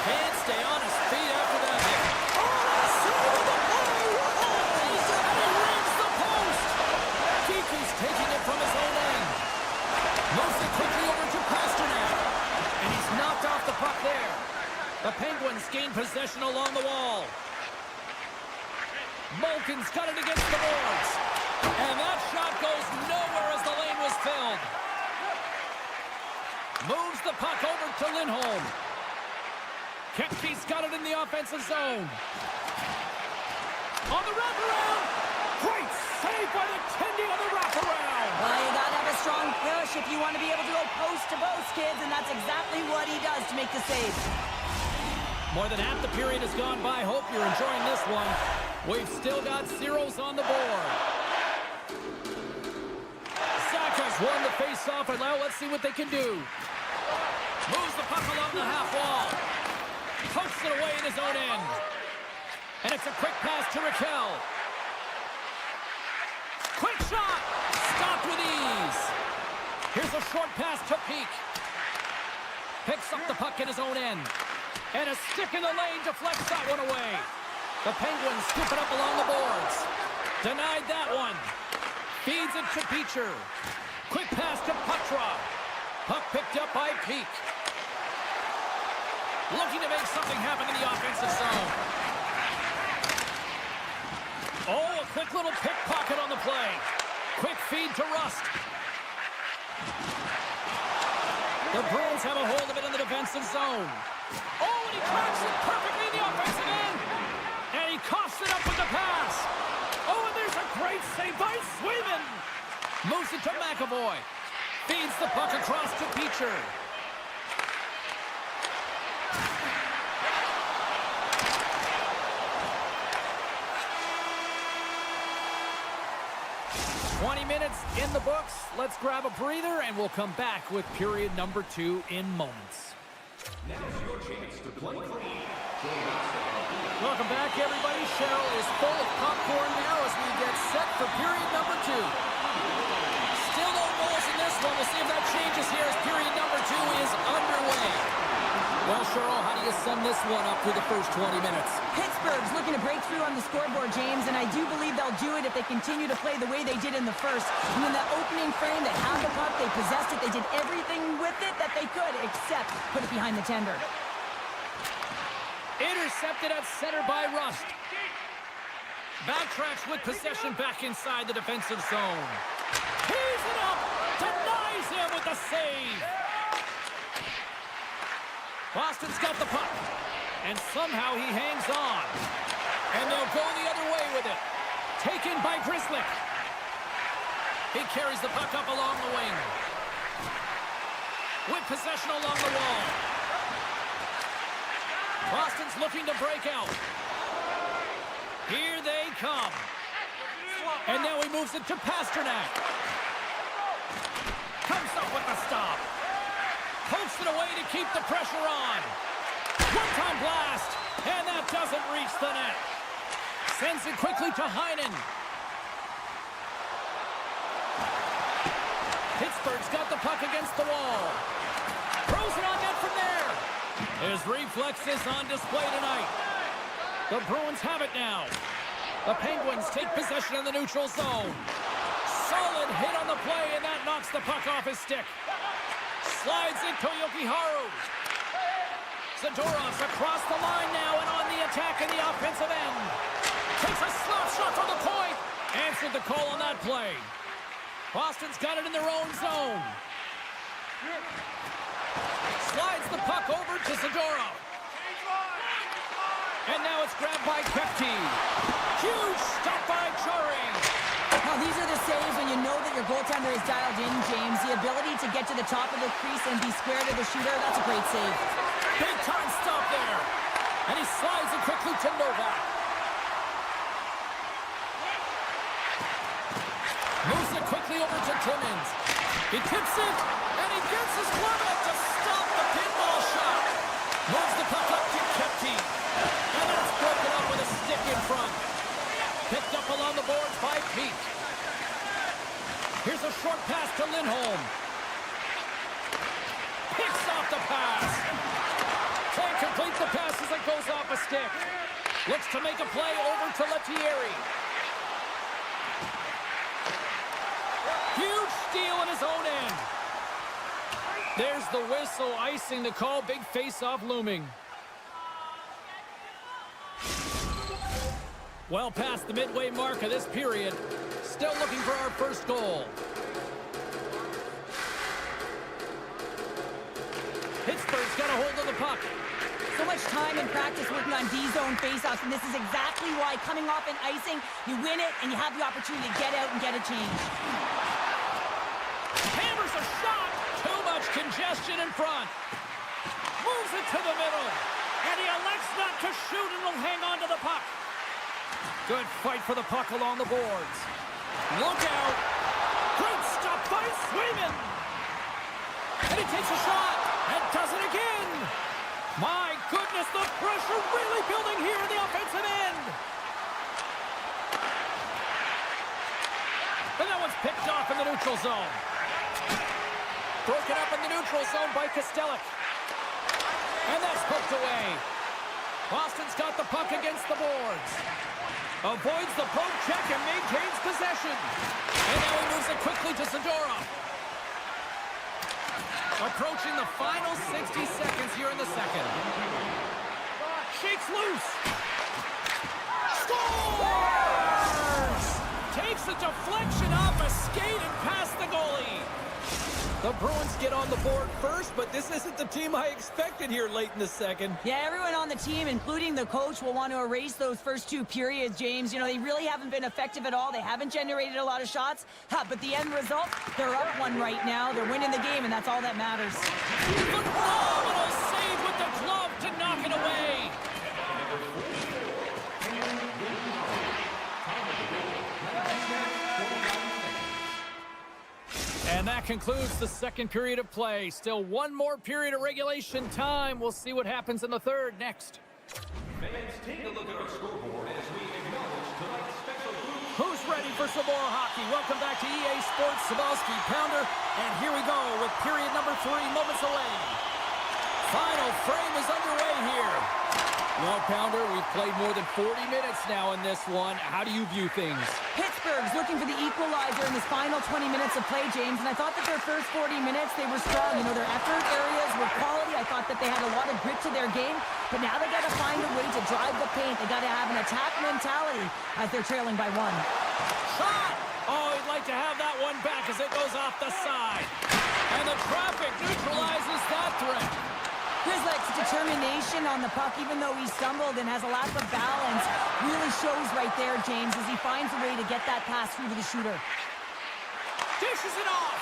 Can't stay on his feet after that hit. Oh, save of the play. And he rings the post. Keeke's taking it from his own end. Moves it quickly over to Pasternak. And he's knocked off the puck there. The Penguins gain possession along the wall. Malkin's got it against the boards. And that shot goes nowhere as the lane was filled. Moves the puck over to Lindholm. Kepke's got it in the offensive zone. On the wraparound. Great save by the Tendy on the wraparound. Well, you got to have a strong push if you want to be able to go post to post, kids, and that's exactly what he does to make the save. More than half the period has gone by. Hope you're enjoying this one. We've still got zeros on the board. Zacha's won the face-off, and now let's see what they can do. Moves the puck along the half wall. Pokes it away in his own end. And it's a quick pass to Raquel. Quick shot! Stopped with ease. Here's a short pass to Peak. Picks up the puck in his own end. And a stick in the lane deflects that one away. The Penguins scoop it up along the boards. Denied that one. Feeds it to Beecher. Quick pass to Petra. Puck picked up by Peak. Looking to make something happen in the offensive zone. Oh, a quick little pickpocket on the play. Quick feed to Rust. The Bruins have a hold of it in the defensive zone. Oh, and he cracks it perfectly in the offensive end. And he coughs it up with the pass. Oh, and there's a great save by Swayman. Moves it to McAvoy. Feeds the puck across to Beecher. Minutes in the books. Let's grab a breather, and we'll come back with period number 2 in moments. Now's your chance to play clean. Welcome back, everybody. Cheryl is full of popcorn now as we get set for period number 2. Still no goals in this one. We'll see if that changes here as period number 2 is underway. Well, Cheryl, how do you sum this one up through the first 20 minutes? Pittsburgh's looking to break through on the scoreboard, James, and I do believe they'll do it if they continue to play the way they did in the first. And in that opening frame, they had the puck, they possessed it, they did everything with it that they could except put it behind the tender. Intercepted at center by Rust. Backtracks with possession back inside the defensive zone. Tees it up, denies him with the save. Boston's got the puck, and somehow he hangs on. And they'll go the other way with it. Taken by Grzelcyk. He carries the puck up along the wing. With possession along the wall. Boston's looking to break out. Here they come. And now he moves it to Pasternak. Comes up with the stop. Pokes it away to keep the pressure on. One-time blast, and that doesn't reach the net. Sends it quickly to Heinen. Pittsburgh's got the puck against the wall. Throws it on net from there. His reflexes on display tonight. The Bruins have it now. The Penguins take possession in the neutral zone. Solid hit on the play, and that knocks the puck off his stick. Slides into Yokiharu. Zadorov's across the line now and on the attack in the offensive end. Takes a slap shot from the point. Answered the call on that play. Boston's got it in their own zone. Slides the puck over to Zadorov. And now it's grabbed by Kepke. Huge stop by Chari. Now, these are the saves when you know that your goaltender is dialed in, James. The ability to get to the top of the crease and be square to the shooter, that's a great save. Big time stop there. And he slides it quickly to Novak. Moves it quickly over to Timmins. He tips it, and he gets his glove up to stop the pinball shot. Moves the puck up to Kepke. And that's broken up with a stick in front. Picked up along the boards by Pete. Here's a short pass to Lindholm. Picks off the pass. Can't complete the pass as it goes off a stick. Looks to make a play over to Lettieri. Huge steal in his own end. There's the whistle, icing the call. Big face-off looming. Well past the midway mark of this period. Still looking for our first goal. Pittsburgh's got a hold of the puck. So much time in practice working on D-zone faceoffs, and this is exactly why coming off an icing, you win it, and you have the opportunity to get out and get a change. Hammers a shot. Too much congestion in front. Moves it to the middle. And he elects not to shoot and will hang on to the puck. Good fight for the puck along the boards. Look out. Great stop by Swayman. And he takes a shot and does it again. My goodness, the pressure really building here in the offensive end. And that one's picked off in the neutral zone. Broken up in the neutral zone by Kostelic. And that's poked away. Boston's got the puck against the boards. Avoids the poke check and maintains possession. And now he moves it quickly to Zadorov. Approaching the final 60 seconds here in the second. Shakes loose. Scores! Takes a deflection off a skate and past the goalie. The Bruins get on the board first, but this isn't the team I expected here late in the second. Yeah, everyone on the team, including the coach, will want to erase those first two periods, James. You know, they really haven't been effective at all. They haven't generated a lot of shots. But the end result, they're up one right now. They're winning the game, and that's all that matters. Phenomenal save with the glove to knock it away. And that concludes the second period of play. Still one more period of regulation time. We'll see what happens in the third next. Fans, take a look at our scoreboard as we acknowledge tonight's special group. Who's ready for some more hockey? Welcome back to EA Sports Sabalski Pounder. And here we go with period number 3 moments away. Final frame is underway here. Well, Pounder, we've played more than 40 minutes now in this one. How do you view things? Pittsburgh's looking for the equalizer in this final 20 minutes of play, James, and I thought that their first 40 minutes, they were strong. You know, their effort areas were quality. I thought that they had a lot of grit to their game, but now they got to find a way to drive the paint. They got to have an attack mentality as they're trailing by 1. Shot! Oh, he'd like to have that one back as it goes off the side. And the traffic neutralizes that threat. Grzelcyk's determination on the puck, even though he stumbled and has a lack of balance, really shows right there, James, as he finds a way to get that pass through to the shooter. Dishes it off.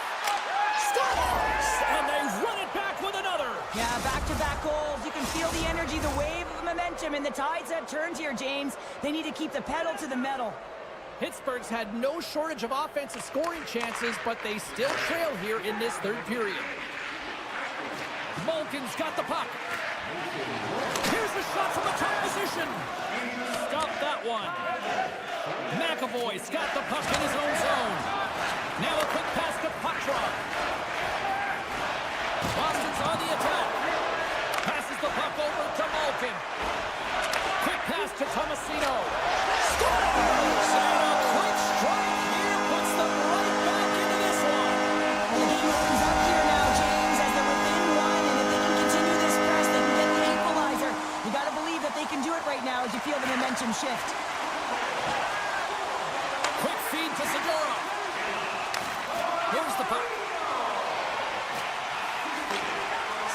Scores! And they run it back with another. Yeah, back-to-back goals. You can feel the energy, the wave of momentum, and the tides have turned here, James. They need to keep the pedal to the metal. Pittsburgh's had no shortage of offensive scoring chances, but they still trail here in this third period. Malkin's got the puck. Here's the shot from the top position. Stop that one. McAvoy's got the puck in his own zone. Now a quick pass to Petrov. Boston's on the attack. Passes the puck over to Malkin. Quick pass to Tomasino. Scores! And a quick strike here puts them right back into this one. The game opens up here now, James, as they're within 1, and if they can continue this press, they can get the equalizer. You got to believe that they can do it right now as you feel the momentum shift. Quick feed to Segura. Here's the puck.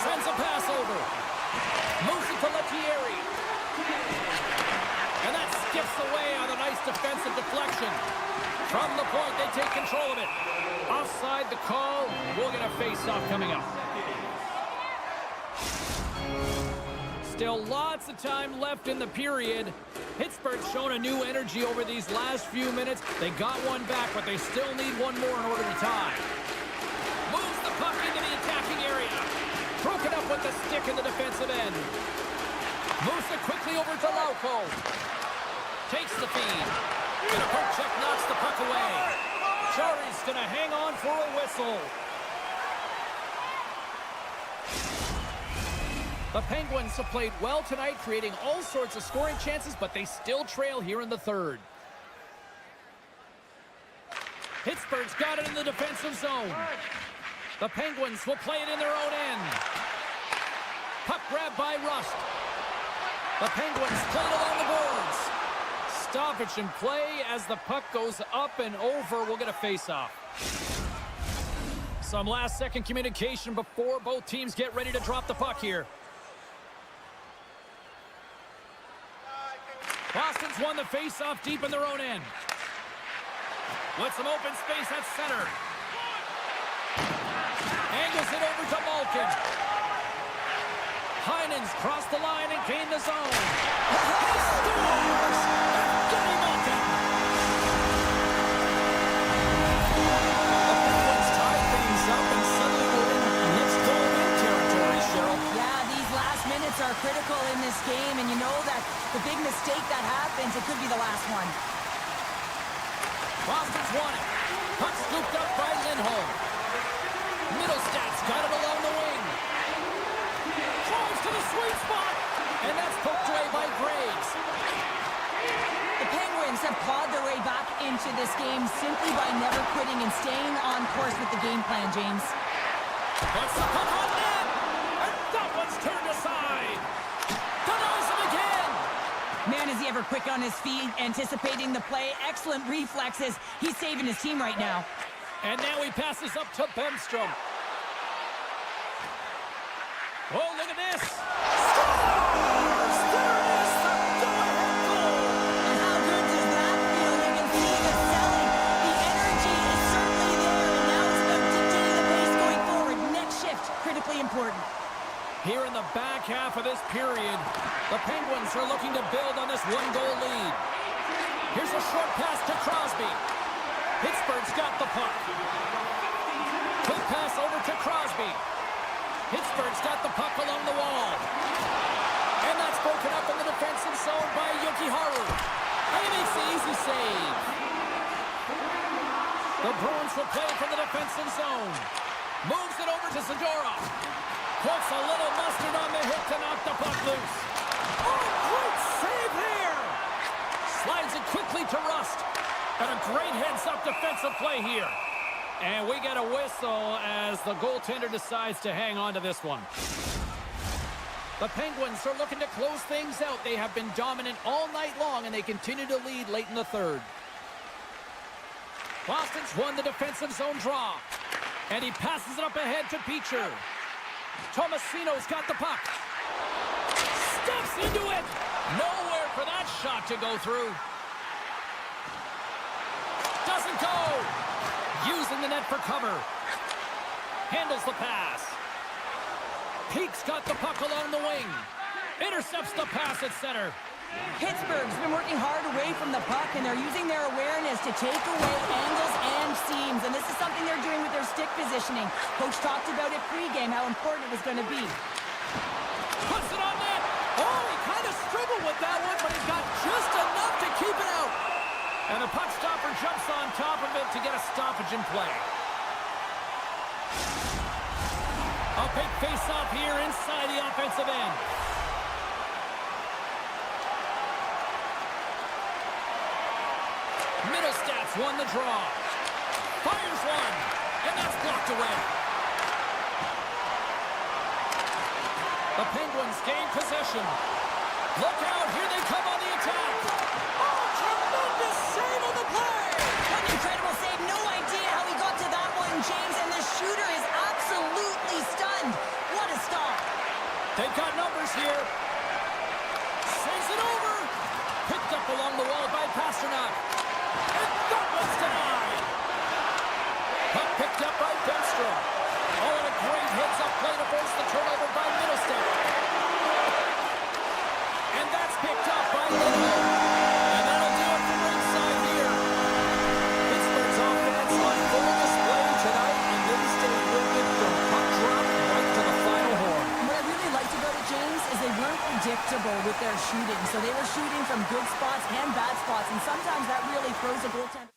Sends a pass over. Moves it to Lettieri. And that skips away on a nice defensive deflection. From the point, they take control of it. Offside the call. We'll get a face-off coming up. Still lots of time left in the period. Pittsburgh's shown a new energy over these last few minutes. They got one back, but they still need one more in order to tie. Moves the puck into the attacking area. Broken up with the stick in the defensive end. Moves it quickly over to Lauko. Takes the feed. And a poke check knocks the puck away. Jari's going to hang on for a whistle. The Penguins have played well tonight, creating all sorts of scoring chances, but they still trail here in the third. Pittsburgh's got it in the defensive zone. The Penguins will play it in their own end. Puck grab by Rust. The Penguins play it along the boards. Stoppage in play as the puck goes up and over. We'll get a face-off. Some last-second communication before both teams get ready to drop the puck here. Boston's won the face-off deep in their own end. With some open space at center. Angles it over to Malkin. Heinen's crossed the line and gained the zone. He scores! Johnny Malkin! The Penguins tie things up and suddenly we're in next goal-in territory, Cheryl. Yeah, these last minutes are critical in this game, and you know that the big mistake that happens, it could be the last one. Boston's won it. Puck scooped up by Lindholm. Middlestad's got it along the wing. Drives to the sweet spot. And that's poked away by Graves. The Penguins have clawed their way back into this game simply by never quitting and staying on course with the game plan, James. Puts the puck on net. And that one's turned aside. Denies him again. Man, is he ever quick on his feet, anticipating the play. Excellent reflexes. He's saving his team right now. And now he passes up to Bemstrom. Oh, look at this. Scores! There it is, the go-ahead goal! And how good does that feel? You can see the selling. The energy is certainly there, and now it's about dictating the pace going forward. Next shift, critically important. Here in the back half of this period, the Penguins are looking to build on this one-goal lead. Here's a short pass to Crosby. Pittsburgh's got the puck. Quick pass over to Crosby. Pittsburgh's got the puck along the wall. And that's broken up in the defensive zone by Yokiharu. And he makes the easy save. The Bruins will play from the defensive zone. Moves it over to Zadorov. Puts a little mustard on the hit to knock the puck loose. Oh, great save there! Slides it quickly to Rust. And a great heads-up defensive play here. And we get a whistle as the goaltender decides to hang on to this one. The Penguins are looking to close things out. They have been dominant all night long, and they continue to lead late in the third. Boston's won the defensive zone draw. And he passes it up ahead to Beecher. Tomasino's got the puck. Steps into it. Nowhere for that shot to go through. Doesn't go. Using the net for cover. Handles the pass. Peake's got the puck along the wing. Intercepts the pass at center. Pittsburgh's been working hard away from the puck, and they're using their awareness to take away angles and seams. And this is something they're doing with their stick positioning. Coach talked about it pregame, how important it was going to be. Puts it on net. Oh, he kind of struggled with that one, but he got just enough to keep it out. And the puck stopper jumps on top of it to get a stoppage in play. A big face-off here inside the offensive end. Middlestats won the draw. Fires one, and that's blocked away. The Penguins gain possession. Look out, here they come on the attack. Oh, tremendous save on the play! What an incredible save. No idea how he got to that one, James, and the shooter is absolutely stunned. What a stop. They've got numbers here. Saves it over. Picked up along the wall by Pasternak. And that one's denied. Puck picked up by Benstrom. Oh, and a great heads-up play to force the turnover by Middlestat. And that's picked up by Lindholm. And that'll do it from ringside here. Pittsburgh's offense on full display tonight, and they stay with it from puck drop right to the final horn. And what I really liked about it, James, is they weren't predictable with their shooting. So they were shooting from good spots and bad spots, and sometimes that really throws a goaltender.